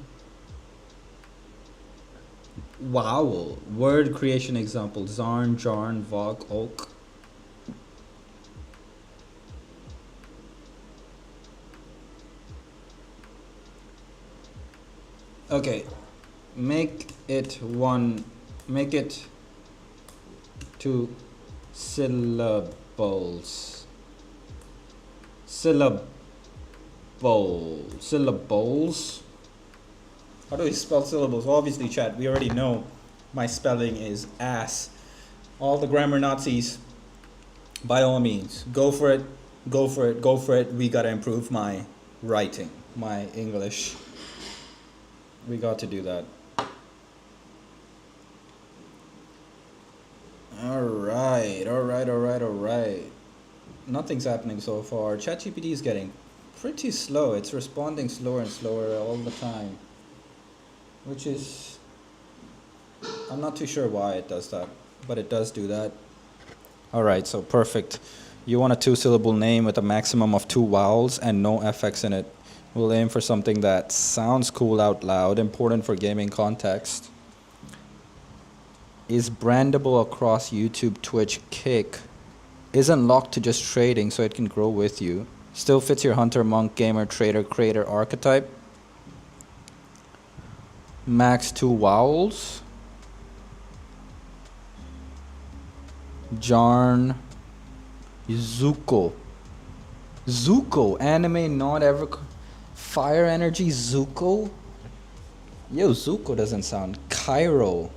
Vowel. Word creation example. Zarn, jarn, vog, oak. Okay, make it 2 syllables. Syllables. How do we spell syllables? Obviously, chat, we already know my spelling is ass. All the grammar Nazis, by all means, go for it, go for it, go for it. We gotta improve my writing, my English. We got to do that. Alright. Nothing's happening so far. ChatGPT is getting pretty slow. It's responding slower and slower all the time. Which is... I'm not too sure why it does that, but it does do that. Alright, so perfect. You want a 2-syllable name with a maximum of 2 vowels and no FX in it. We'll aim for something that sounds cool out loud, important for gaming context. Is brandable across YouTube, Twitch, Kick. Isn't locked to just trading, so it can grow with you. Still fits your hunter, monk, gamer, trader, creator archetype. Max 2 vowels. Jarn. Zuko. Anime not ever... Fire energy, Zuko. Yo, Zuko doesn't sound... Cairo.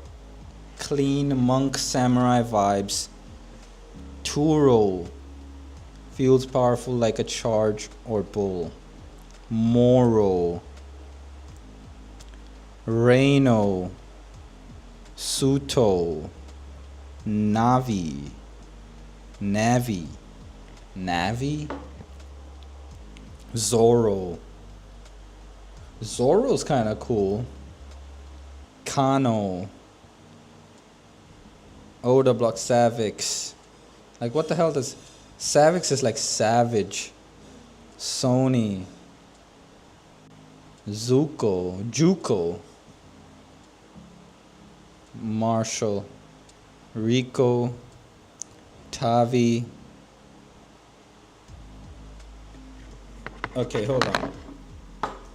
Clean monk samurai vibes. Turo. Feels powerful like a charge or bull. Moro. Reino. Suto. Navi. Zoro. Zoro's kind of cool. Kano. Oda block Savix. Like, what the hell does... Savix is like savage. Sony. Juco. Marshall. Rico. Tavi. Okay, hold on.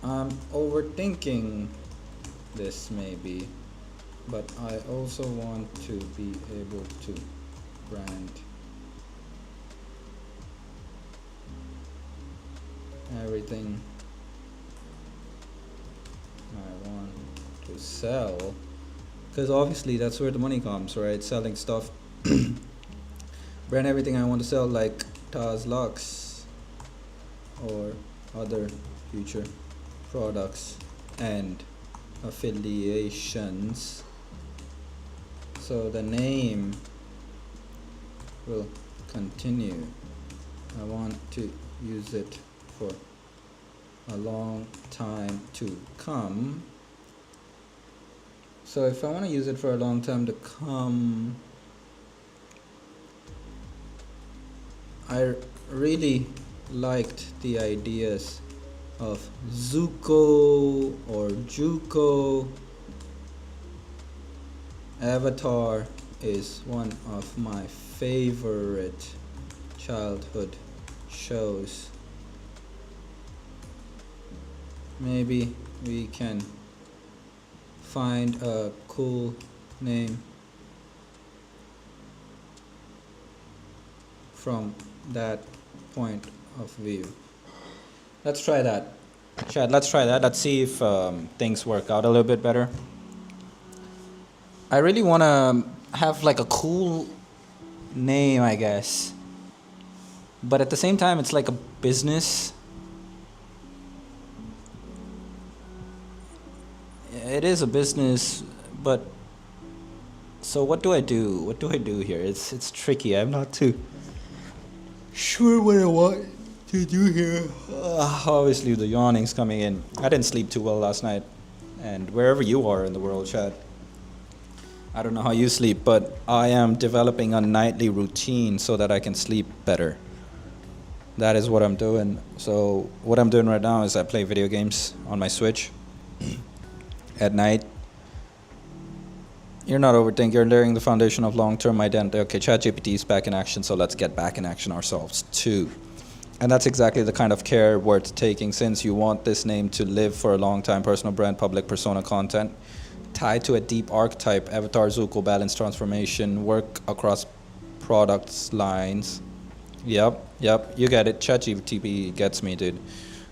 I'm overthinking this maybe, but I also want to be able to brand everything I want to sell, because obviously that's where the money comes, right? Selling stuff. Brand everything I want to sell, like Taz Lux or other future products and affiliations. So the name will continue. I want to use it for a long time to come. So if I want to use it for a long time to come, I really liked the ideas of Zuko or Juco. Avatar is one of my favorite childhood shows. Maybe we can find a cool name from that point of view. Let's try that. Chad, let's try that. Let's see if things work out a little bit better. I really want to have like a cool name, I guess. But at the same time, it's like a business. It is a business, but so what do I do? What do I do here? It's tricky. I'm not too sure what I want to do here. Obviously, the yawning's coming in. I didn't sleep too well last night, and wherever you are in the world, Chad, I don't know how you sleep, but I am developing a nightly routine so that I can sleep better. That is what I'm doing. So what I'm doing right now is I play video games on my Switch at night. You're not overthinking. You're laying the foundation of long-term identity. Okay, ChatGPT is back in action, so let's get back in action ourselves too. And that's exactly the kind of care worth taking, since you want this name to live for a long time. Personal brand, public persona content, tied to a deep archetype, avatar, Zuko, balance, transformation, work across products lines. Yep, you get it. ChatGPT gets me, dude.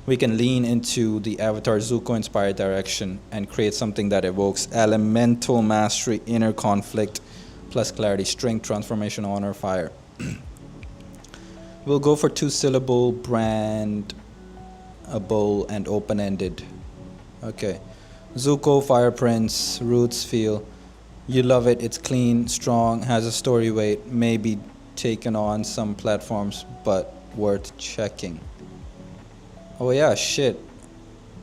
we can lean into the Avatar Zuko inspired direction and create something that evokes elemental mastery, inner conflict, plus clarity, strength, transformation, honor, fire. We'll go for 2-syllable, brand, a bowl, and open ended. Okay. Zuko, Fire Prince, roots feel. You love it, it's clean, strong, has a story weight, maybe taken on some platforms, but worth checking. Oh yeah, shit.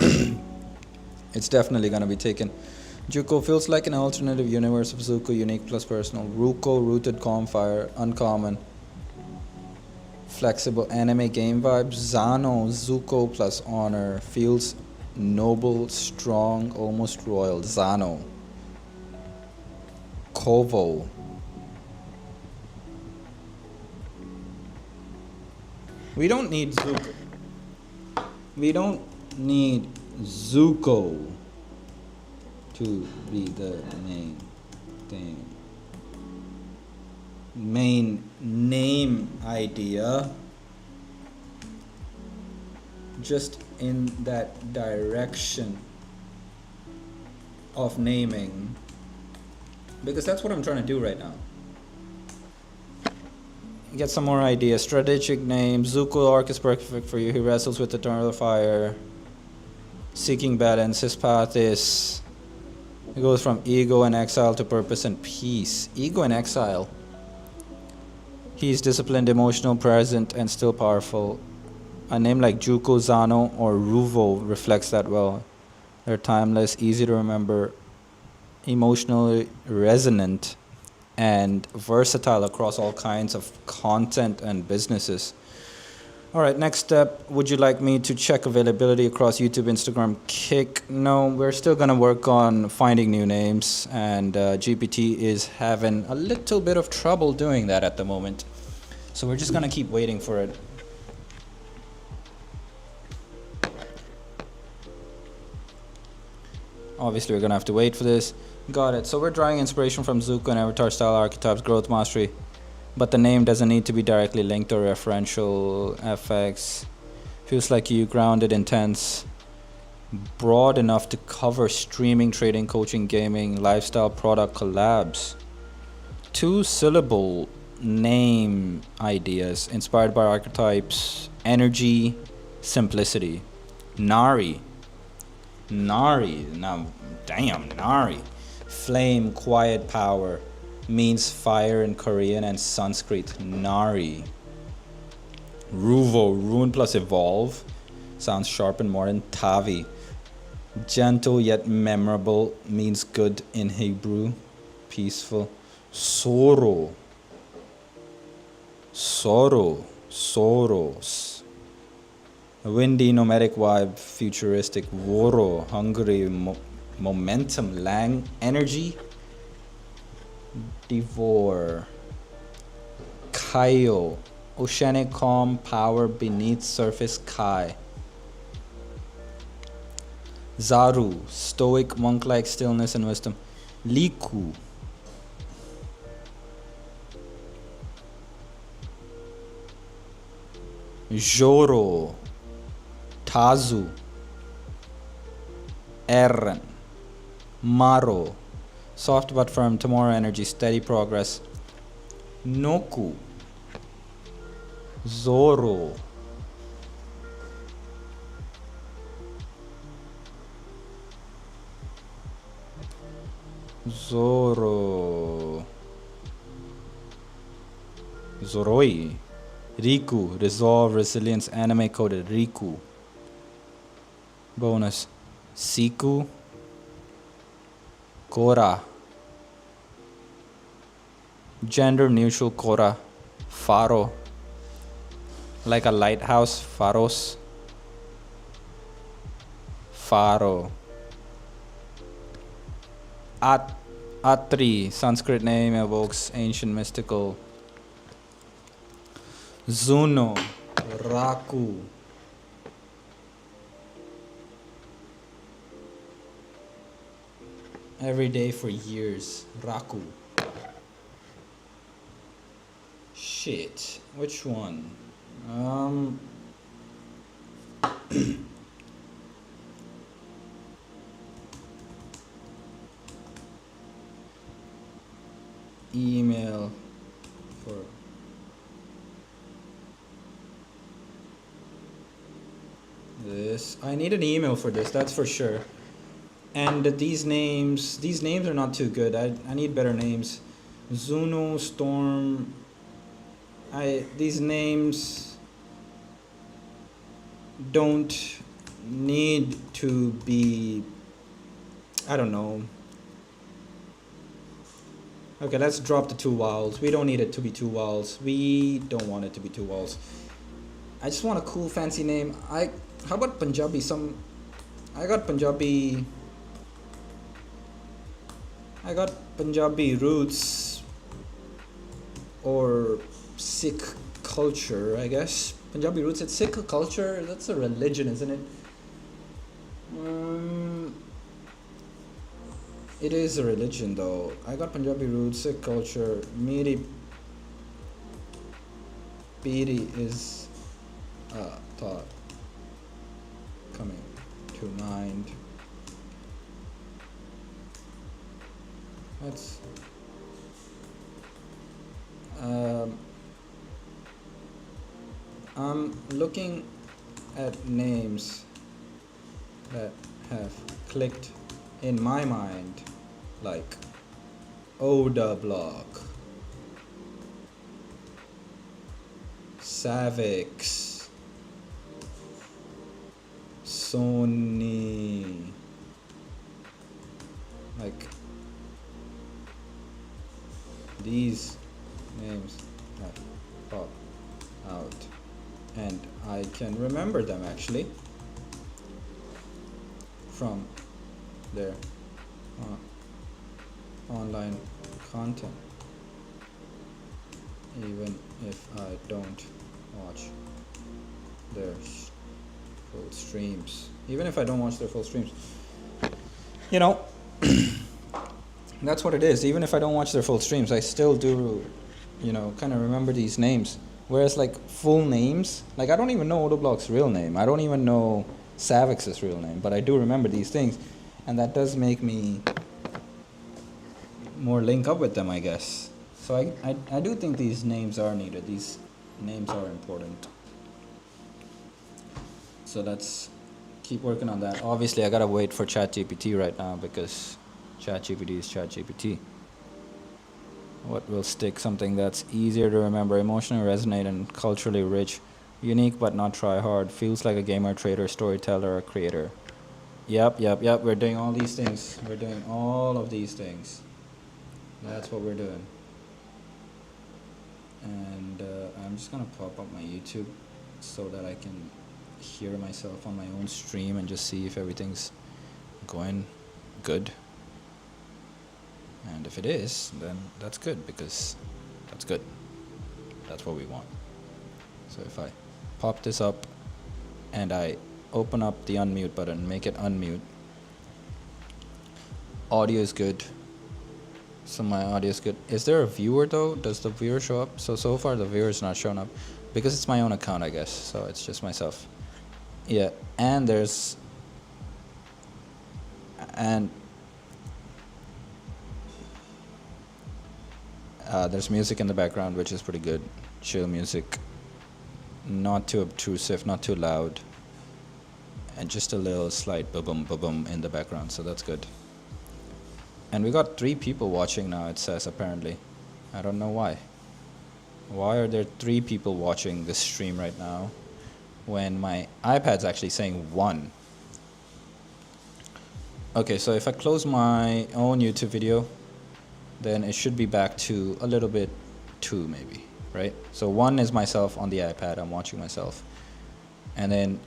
It's definitely gonna be taken. Juko feels like an alternative universe of Zuko, unique plus personal. Ruko, rooted, calm, fire, uncommon. Flexible anime game vibes. Zano, Zuko plus honor. Feels noble, strong, almost royal. Zano. Kovo. We don't need Zuko. We don't need Zuko to be the main thing. Main name idea. Just in that direction of naming. Because that's what I'm trying to do right now. Get some more ideas. Strategic name. Zuko arc is perfect for you. He wrestles with eternal fire. Seeking balance. His path is... It goes from ego and exile to purpose and peace. Ego and exile. He's disciplined, emotional, present, and still powerful. A name like Juko, Zano, or Ruvo reflects that well. They're timeless, easy to remember, emotionally resonant, and versatile across all kinds of content and businesses. Alright, next step. Would you like me to check availability across YouTube, Instagram, Kick? No, we're still gonna work on finding new names, and GPT is having a little bit of trouble doing that at the moment. So we're just gonna keep waiting for it. Obviously, we're gonna have to wait for this. Got it. So we're drawing inspiration from Zuko and Avatar style archetypes, growth, mastery. But the name doesn't need to be directly linked or referential. FX. Feels like you, grounded, intense. Broad enough to cover streaming, trading, coaching, gaming, lifestyle, product, collabs. 2-syllable name ideas inspired by archetypes, energy, simplicity. Nari. Nari. Now, damn, Nari. Flame, quiet power. Means fire in Korean and Sanskrit. Nari. Ruvo, ruin plus evolve. Sounds sharp and modern. Tavi. Gentle yet memorable. Means good in Hebrew. Peaceful. Soro. Soro. Soros. Windy, nomadic vibe. Futuristic. Voro. Hungry. Momentum. Lang. Energy. Devore. Kaio. Oceanic calm, power beneath surface Kai. Zaru. Stoic, monk-like stillness and wisdom. Liku. Joro. Tazu. Eren. Maro. Soft but firm, tomorrow energy, steady progress. Noku. Zoro. Zoro. Zoroi. Riku. Resolve, resilience, anime coded. Riku. Bonus. Siku. Kora. Gender neutral Kora. Faro. Like a lighthouse. Faros. Faro. Atri. Sanskrit name evokes ancient mystical. Zuno. Raku. Every day for years. Raku. Shit. Which one? email for this. I need an email for this, that's for sure. And these names are not too good. I need better names. Zuno, Storm. These names don't need to be, I don't know. Okay, let's drop the 2 vowels. We don't need it to be 2 vowels. We don't want it to be 2 vowels. I just want a cool fancy name. How about Punjabi? I got Punjabi roots or Sikh culture, I guess. Punjabi roots, it's Sikh culture. That's a religion, isn't it? It is a religion though. I got Punjabi roots, Sikh culture. Meri Piri is a thought coming to mind. Let's I'm looking at names that have clicked in my mind, like Oda Block, Savix, Sony, like these names have popped out and I can remember them actually from their online content, even if I don't watch their full streams. Even if I don't watch their full streams, you know, that's what it is. Even if I don't watch their full streams, I still do, you know, kind of remember these names. Whereas like full names, like I don't even know Odoblock's real name. I don't even know Savix's real name, but I do remember these things. And that does make me more link up with them, I guess. So I do think these names are needed. These names are important. So let's keep working on that. Obviously, I gotta wait for ChatGPT right now because ChatGPT is ChatGPT. What will stick? Something that's easier to remember, emotionally resonate, and culturally rich, unique but not try hard. Feels like a gamer, trader, storyteller, or creator. Yep. We're doing all these things. We're doing all of these things. That's what we're doing. And I'm just gonna pop up my YouTube so that I can hear myself on my own stream and just see if everything's going good. And if it is, then that's good, because that's good. That's what we want. So if I pop this up and I open up the unmute button, make it unmute, audio is good. So my audio is good. Is there a viewer though? Does the viewer show up? So far the viewer is not showing up because it's my own account, I guess. So it's just myself. Yeah, and there's music in the background, which is pretty good. Chill music, not too obtrusive, not too loud, and just a little slight boom boom in the background. So that's good. And we got 3 people watching now, it says, apparently. I don't know why. Why are there 3 people watching this stream right now when my iPad's actually saying 1? Okay, so if I close my own YouTube video, then it should be back to a little bit 2 maybe, right? So 1 is myself on the iPad, I'm watching myself. And then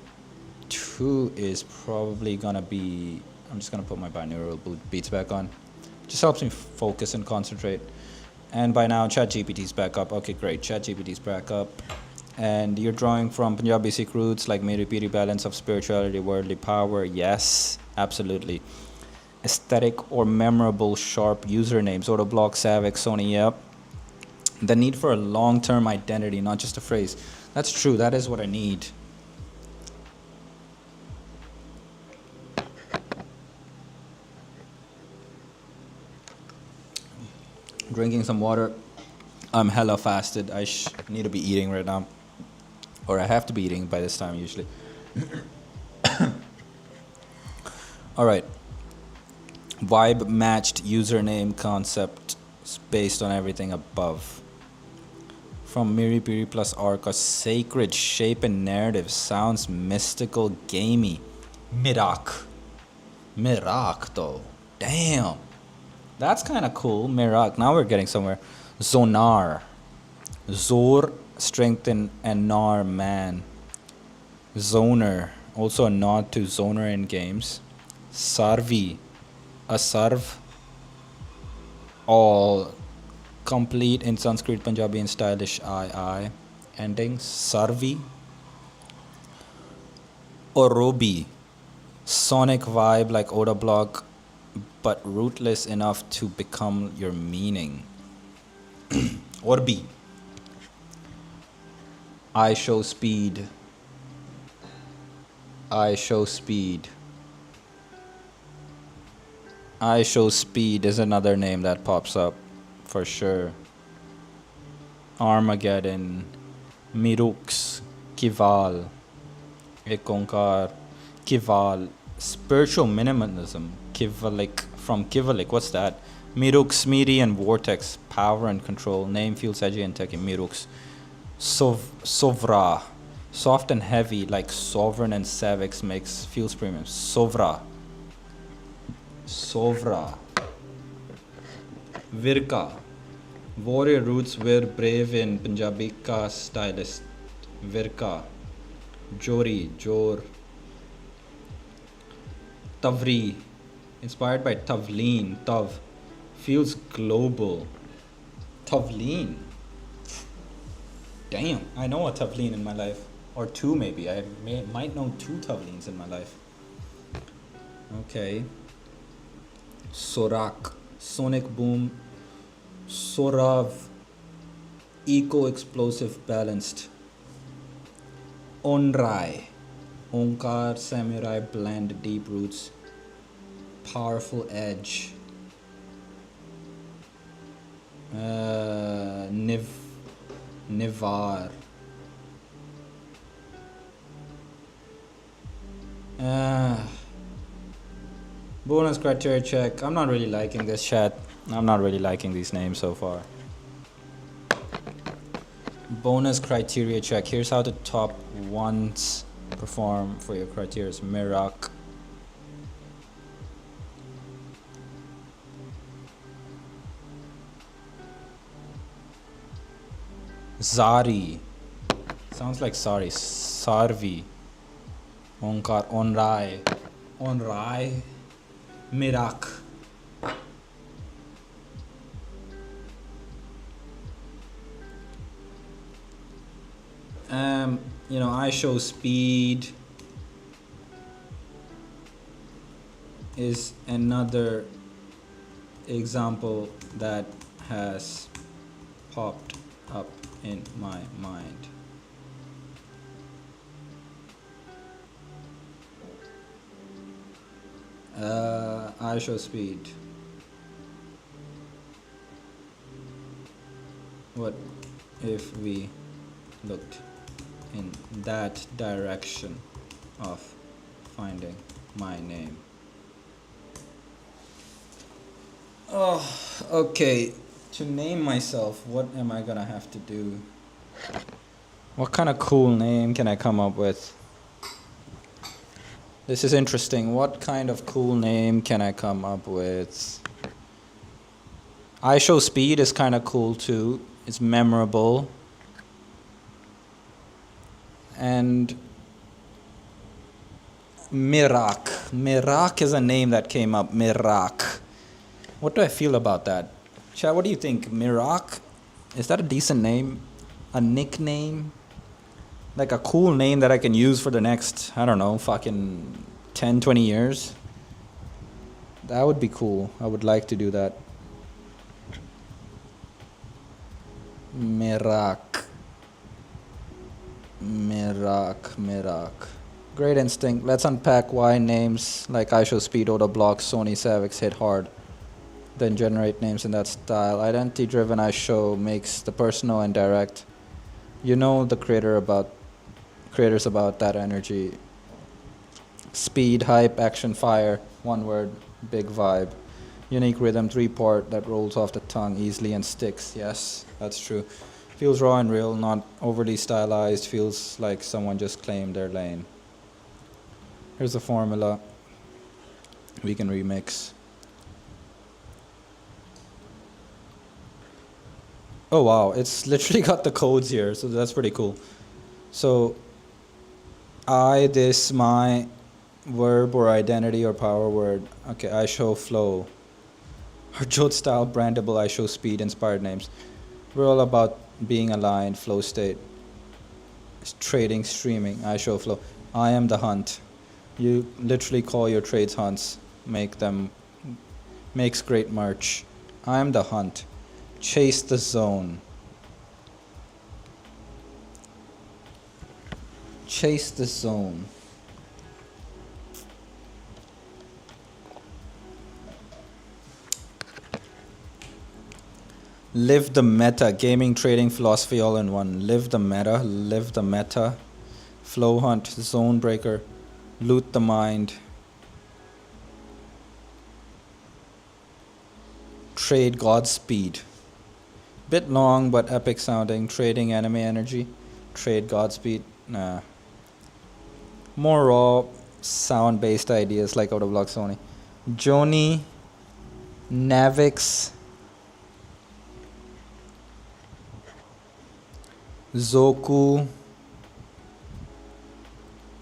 2 is probably gonna be, I'm just gonna put my binaural beats back on. Just helps me focus and concentrate. And by now ChatGPT's back up. Okay, great, ChatGPT's back up. And you're drawing from Punjabi Sikh roots like Meri Piri, balance of spirituality, worldly power. Yes, absolutely. Aesthetic or memorable sharp usernames, Autoblock, Savik, Sony, yep. The need for a long-term identity, not just a phrase. That's true, that is what I need. Drinking some water. I'm hella fasted. I need to be eating right now. Or I have to be eating by this time usually. Alright. Vibe matched username concept based on everything above. From Miri Piri plus Arca, sacred shape and narrative sounds mystical, gamey. Mirak. Mirak though. Damn. That's kind of cool. Mirak. Now we're getting somewhere. Zonar. Zor, strengthen, and Nar, man. Zoner. Also a nod to Zoner in games. Sarvi. A sarv. All. Complete in Sanskrit, Punjabi, and stylish I. Ending. Sarvi. Orobi. Sonic vibe like Oda Block, but rootless enough to become your meaning. Orbi. I show speed. I show speed. I show speed is another name that pops up for sure. Armageddon. Mirux. Kival. Ekonkar. Kival. Spiritual minimalism. Kivalik. From Kivalik. What's that? Mirux, Miri, and Vortex. Power and control. Name feels edgy and techy. Mirux. Sovra. Soft and heavy like Sovereign and Savix makes feels premium. Sovra. Sovra. Virka. Warrior roots were brave in Punjabi ka stylist. Virka. Jori. Jor. Tavri. Inspired by Tavleen. Tav. Feels global. Tavleen. Damn, I know a Tavleen in my life. Or two maybe. I might know two Tavleens in my life. Okay. Sorak. Sonic boom. Sorav. Eco-explosive balanced. Onrai. Onkar samurai blend deep roots. Powerful edge. Nivar. Bonus criteria check. I'm not really liking this chat. I'm not really liking these names so far. Bonus criteria check. Here's how the top ones perform for your criteria. Mirak. Zari. Sounds like sorry. Sarvi. Onkar. Onrai. Onrai. Mirak. I show speed is another example that has popped up in my mind. I show speed. What if we looked in that direction of finding my name? Oh, okay. To name myself, what am I gonna have to do? What kind of cool name can I come up with? This is interesting. What kind of cool name can I come up with? I show speed is kind of cool too. It's memorable. And Mirak. Mirak is a name that came up. Mirak. What do I feel about that? Chad, what do you think? Mirak? Is that a decent name? A nickname? Like a cool name that I can use for the next, I don't know, fucking 10, 20 years? That would be cool. I would like to do that. Mirak. Mirak. Great instinct. Let's unpack why names like I Show Speed, Oda Block, Sony Savix hit hard. then generate names in that style. Identity driven I show makes the personal and direct. You know the creators about that energy. Speed, hype, action, fire, one word, big vibe. Unique rhythm, 3-part that rolls off the tongue easily and sticks. Yes, that's true. Feels raw and real, not overly stylized. Feels like someone just claimed their lane. Here's the formula. We can remix. Oh wow, it's literally got the codes here, so that's pretty cool. So, I, this, my, verb or identity or power word. Okay, I show flow. Harjot style, brandable, I show speed, inspired names. We're all about being aligned, flow state. Trading, streaming, I show flow. I am the hunt. You literally call your trades hunts. Makes great merch. I am the hunt. Chase the zone. Chase the zone. Live the meta. Gaming, trading, philosophy all in one. Live the meta. Live the meta. Flow hunt. Zone breaker. Loot the mind. Trade Godspeed. Bit long but epic sounding. Trading enemy energy. Trade Godspeed. Nah. More raw sound based ideas like out of Block Sony. Joni. Navix. Zoku.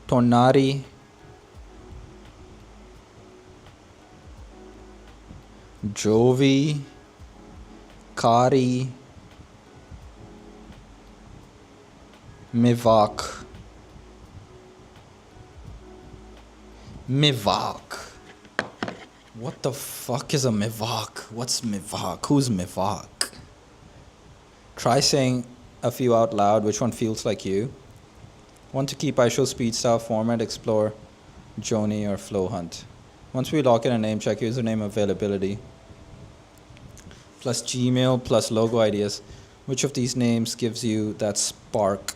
Tonari. Jovi. Kari. Mivak. Mivak. What the fuck is a Mivak? What's Mivak? Who's Mivak? Try saying a few out loud. Which one feels like you? Want to keep I show speed style format, explore Joni or flow hunt. Once we lock in a name, check username availability. Plus Gmail plus logo ideas. Which of these names gives you that spark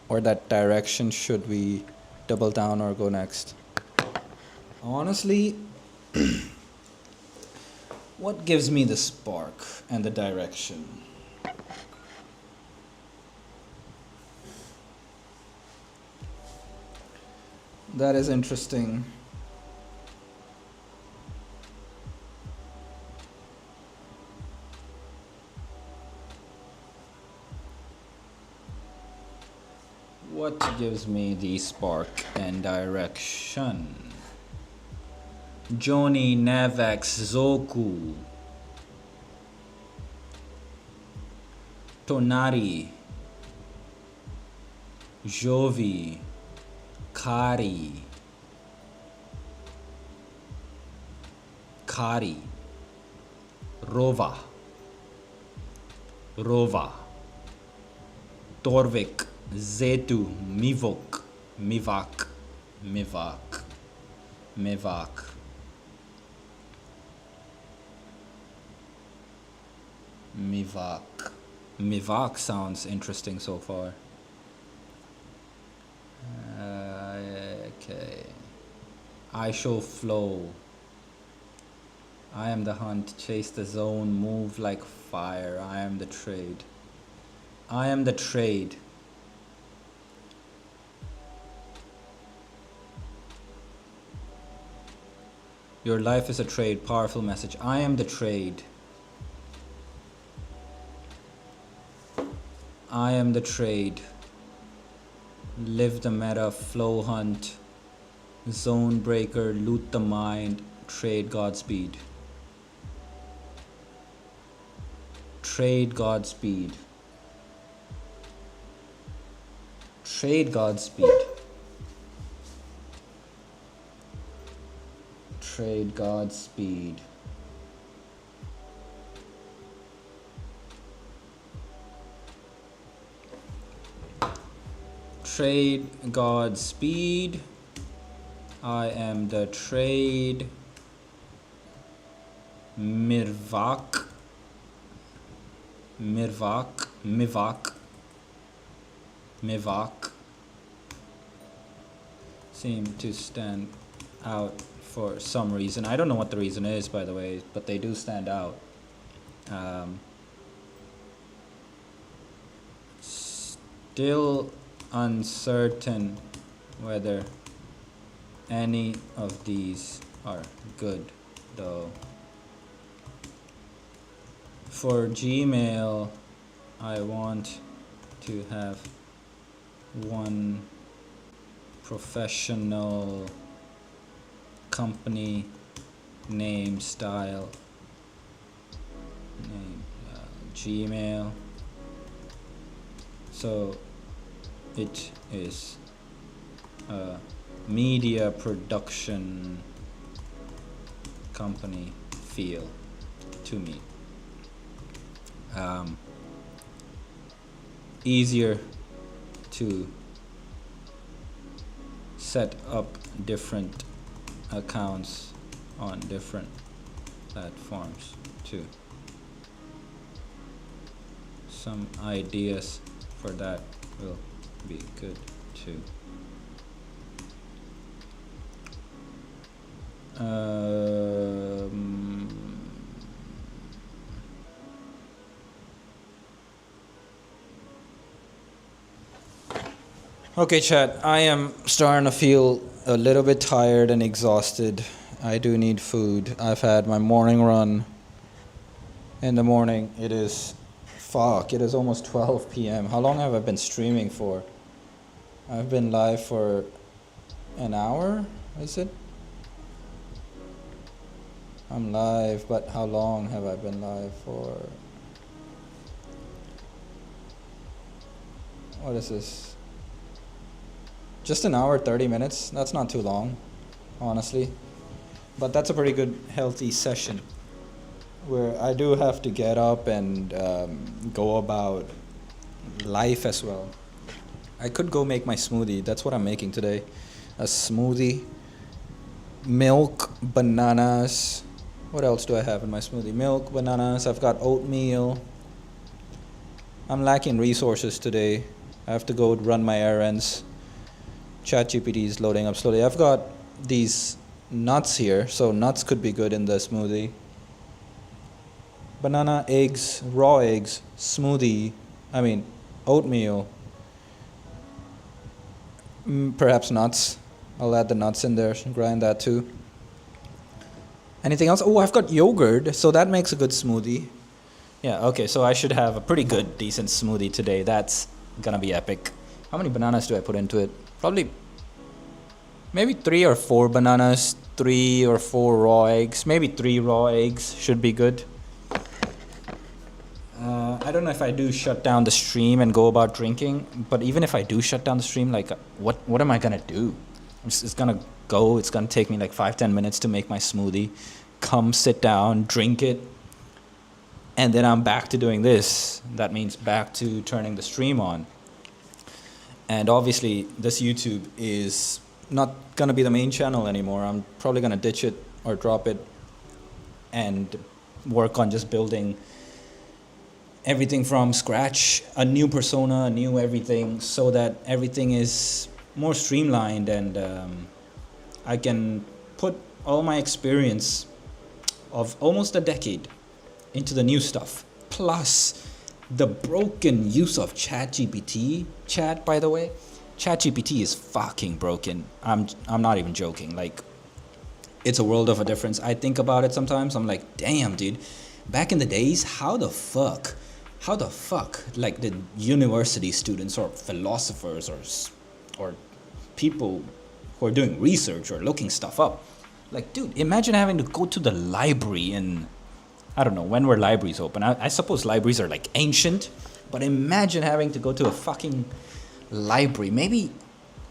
or that direction? Should we double down or go next? Honestly, what gives me the spark and the direction? That is interesting. What gives me the spark and direction? Joni, Navax, Zoku, Tonari, Jovi, Kari, Rova, Torvik, Zetu, Mivok, Mivak, Mivak sounds interesting so far. Okay. I show flow. I am the hunt. Chase the zone. Move like fire. I am the trade. I am the trade. Your life is a trade. Powerful message. I am the trade. I am the trade. Live the meta. Flow hunt. Zone breaker. Loot the mind. Trade Godspeed. Trade Godspeed. Trade Godspeed. Trade Godspeed. Trade Godspeed. I am the trade. Mirvak, Mivak seem to stand out for some reason. I don't know what the reason is, by the way, but they do stand out. Still uncertain whether any of these are good, though. For Gmail, I want to have one professional company name style name, Gmail, so it is a media production company feel to me. Easier to set up different accounts on different platforms too. Some ideas for that will be good too. Okay, chat, I am starting to feel a little bit tired and exhausted. I do need food. I've had my morning run in the morning. It is almost 12 p.m. How long have I been streaming for? I've been live for an hour, is it? I'm live, but how long have I been live for? What is this? Just an hour, 30 minutes. That's not too long, honestly. But that's a pretty good, healthy session where I do have to get up and go about life as well. I could go make my smoothie. That's what I'm making today. A smoothie. Milk, bananas. What else do I have in my smoothie? Milk, bananas. I've got oatmeal. I'm lacking resources today. I have to go run my errands. ChatGPT is loading up slowly. I've got these nuts here, so nuts could be good in the smoothie. Banana, eggs, raw eggs, smoothie, oatmeal. Perhaps nuts. I'll add the nuts in there, grind that too. Anything else? Oh, I've got yogurt, so that makes a good smoothie. Yeah, okay, so I should have a pretty good, decent smoothie today. That's gonna be epic. How many bananas do I put into it? Probably maybe 3 or 4 bananas, 3 or 4 raw eggs, maybe 3 raw eggs should be good. I don't know if I do shut down the stream and go about drinking, but even if I do shut down the stream, like what am I gonna do? It's gonna go, it's gonna take me like 5-10 minutes to make my smoothie, come sit down, drink it, and then I'm back to doing this. That means back to turning the stream on. And obviously, this YouTube is not going to be the main channel anymore. I'm probably going to ditch it or drop it and work on just building everything from scratch, a new persona, a new everything, so that everything is more streamlined and I can put all my experience of almost a decade into the new stuff. Plus, the broken use of ChatGPT, chat, by the way, ChatGPT is fucking broken. I'm not even joking. Like, it's a world of a difference. I think about it sometimes. I'm like, damn, dude. Back in the days, how the fuck, like the university students or philosophers or people who are doing research or looking stuff up, like, dude, imagine having to go to the library in, I don't know, when were libraries open? I suppose libraries are like ancient, but imagine having to go to a fucking library. Maybe,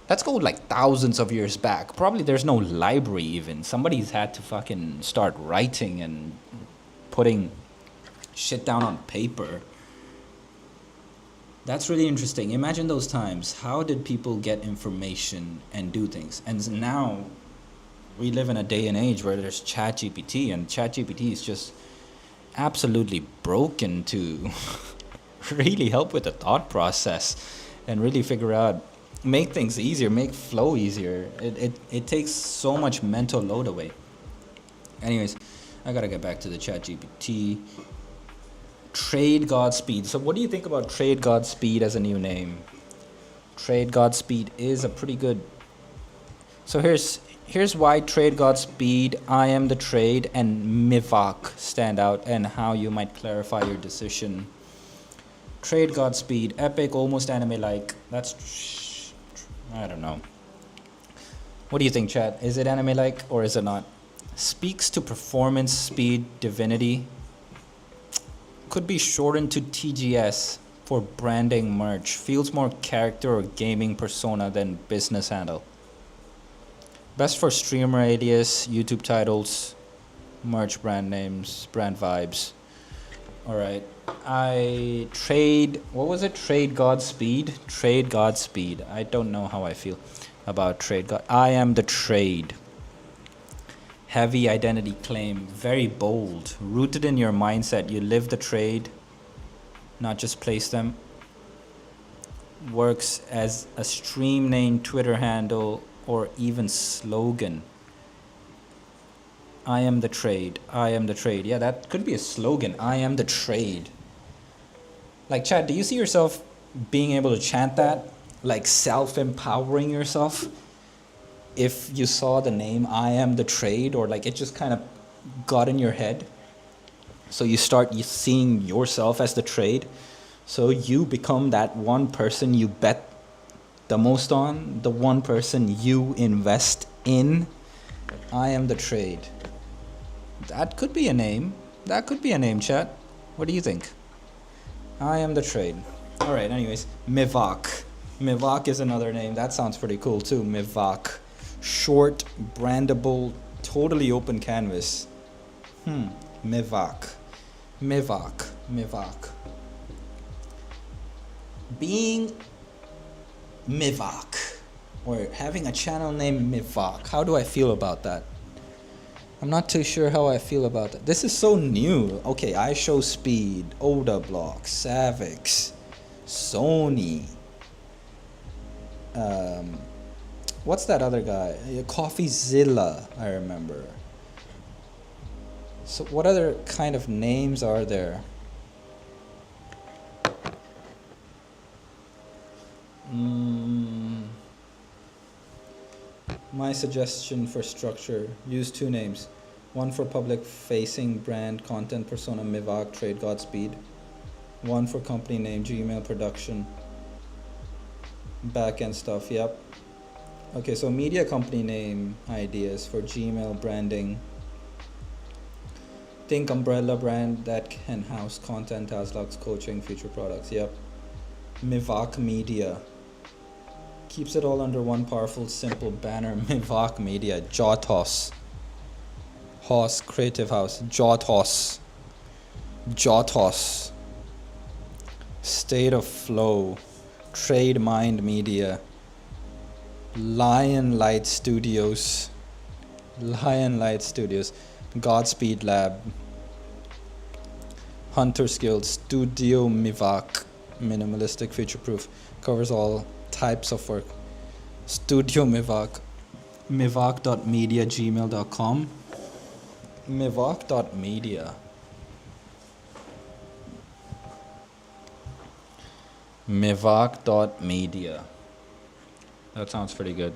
let's go like thousands of years back. Probably there's no library even. Somebody's had to fucking start writing and putting shit down on paper. That's really interesting. Imagine those times. How did people get information and do things? And now we live in a day and age where there's ChatGPT, and ChatGPT is just absolutely broken to really help with the thought process and really figure out, make things easier, make flow easier. It takes so much mental load away. Anyways, I gotta get back to the ChatGPT. Trade Godspeed. So what do you think about Trade Godspeed as a new name? Trade Godspeed is a pretty good. So here's why Trade Godspeed, I Am the Trade, and Mivak stand out, and how you might clarify your decision. Trade Godspeed, epic, almost anime-like. That's, I don't know. What do you think, chat? Is it anime-like or is it not? Speaks to performance, speed, divinity. Could be shortened to TGS for branding merch. Feels more character or gaming persona than business handle. Best for streamer alias, YouTube titles, merch brand names, brand vibes. Alright. What was it? Trade Godspeed? Trade Godspeed. I don't know how I feel about Trade God. I Am the Trade. Heavy identity claim, very bold, rooted in your mindset. You live the trade, not just place them. Works as a stream name, Twitter handle, or even slogan. I am the trade. I am the trade. Yeah, that could be a slogan. I am the trade. Like, chat, do you see yourself being able to chant that? Like self-empowering yourself? If you saw the name I Am the Trade, or like it just kind of got in your head, so you start seeing yourself as the trade, so you become that one person you bet the most on, the one person you invest in. I am the trade. That could be a name. That could be a name, chat. What do you think? I am the trade. All right, anyways, Mivak. Mivak is another name. That sounds pretty cool too, Mivak. Short, brandable, totally open canvas. Mivak. Being Mivak, or having a channel named Mivak, how do I feel about that? I'm not too sure how I feel about that. This is so new. Okay, I Show Speed, Oda Block, Savix, Sony. What's that other guy? CoffeeZilla, I remember. So what other kind of names are there? My suggestion for structure, use two names. One for public facing brand content persona, Mivak, Trade Godspeed. One for company name, Gmail production. Backend stuff, yep. Okay, so media company name ideas for Gmail branding. Think umbrella brand that can house content, tasks, coaching, future products, yep. Mivak Media. Keeps it all under one powerful, simple banner. Mivak Media. Jotos. House, Creative House. Jotos. State of Flow. Trade Mind Media. Lion Light Studios. Godspeed Lab. Hunter's Guild. Studio Mivak. Minimalistic, future proof. Covers all types of work. Studio Mivak. Mivak.media gmail.com. Mivak.media. Mivak.media. That sounds pretty good.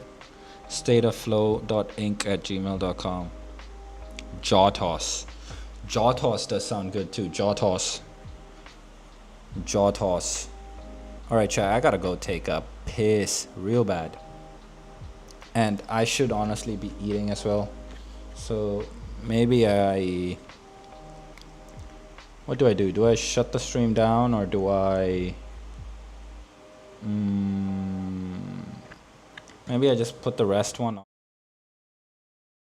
Stateofflow.inc@gmail.com. Jotos. Jotos does sound good too. Jotos. Alright, chat, I gotta go take a piss real bad. And I should honestly be eating as well. So maybe what do I do? Do I shut the stream down, or do I... maybe I just put the rest one on.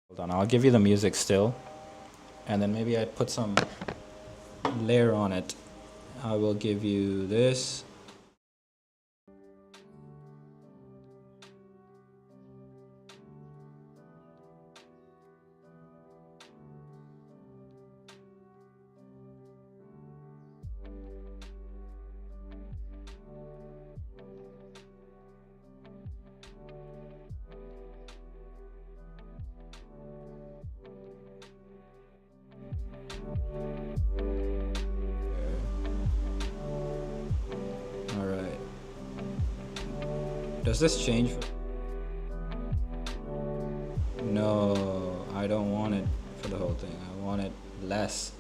Hold on, I'll give you the music still. And then maybe I put some layer on it. I will give you this. Does this change? No, I don't want it for the whole thing. I want it less.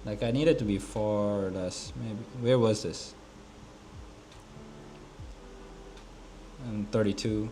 Like I need it to be 4 or less. Maybe. Where was this? And 32.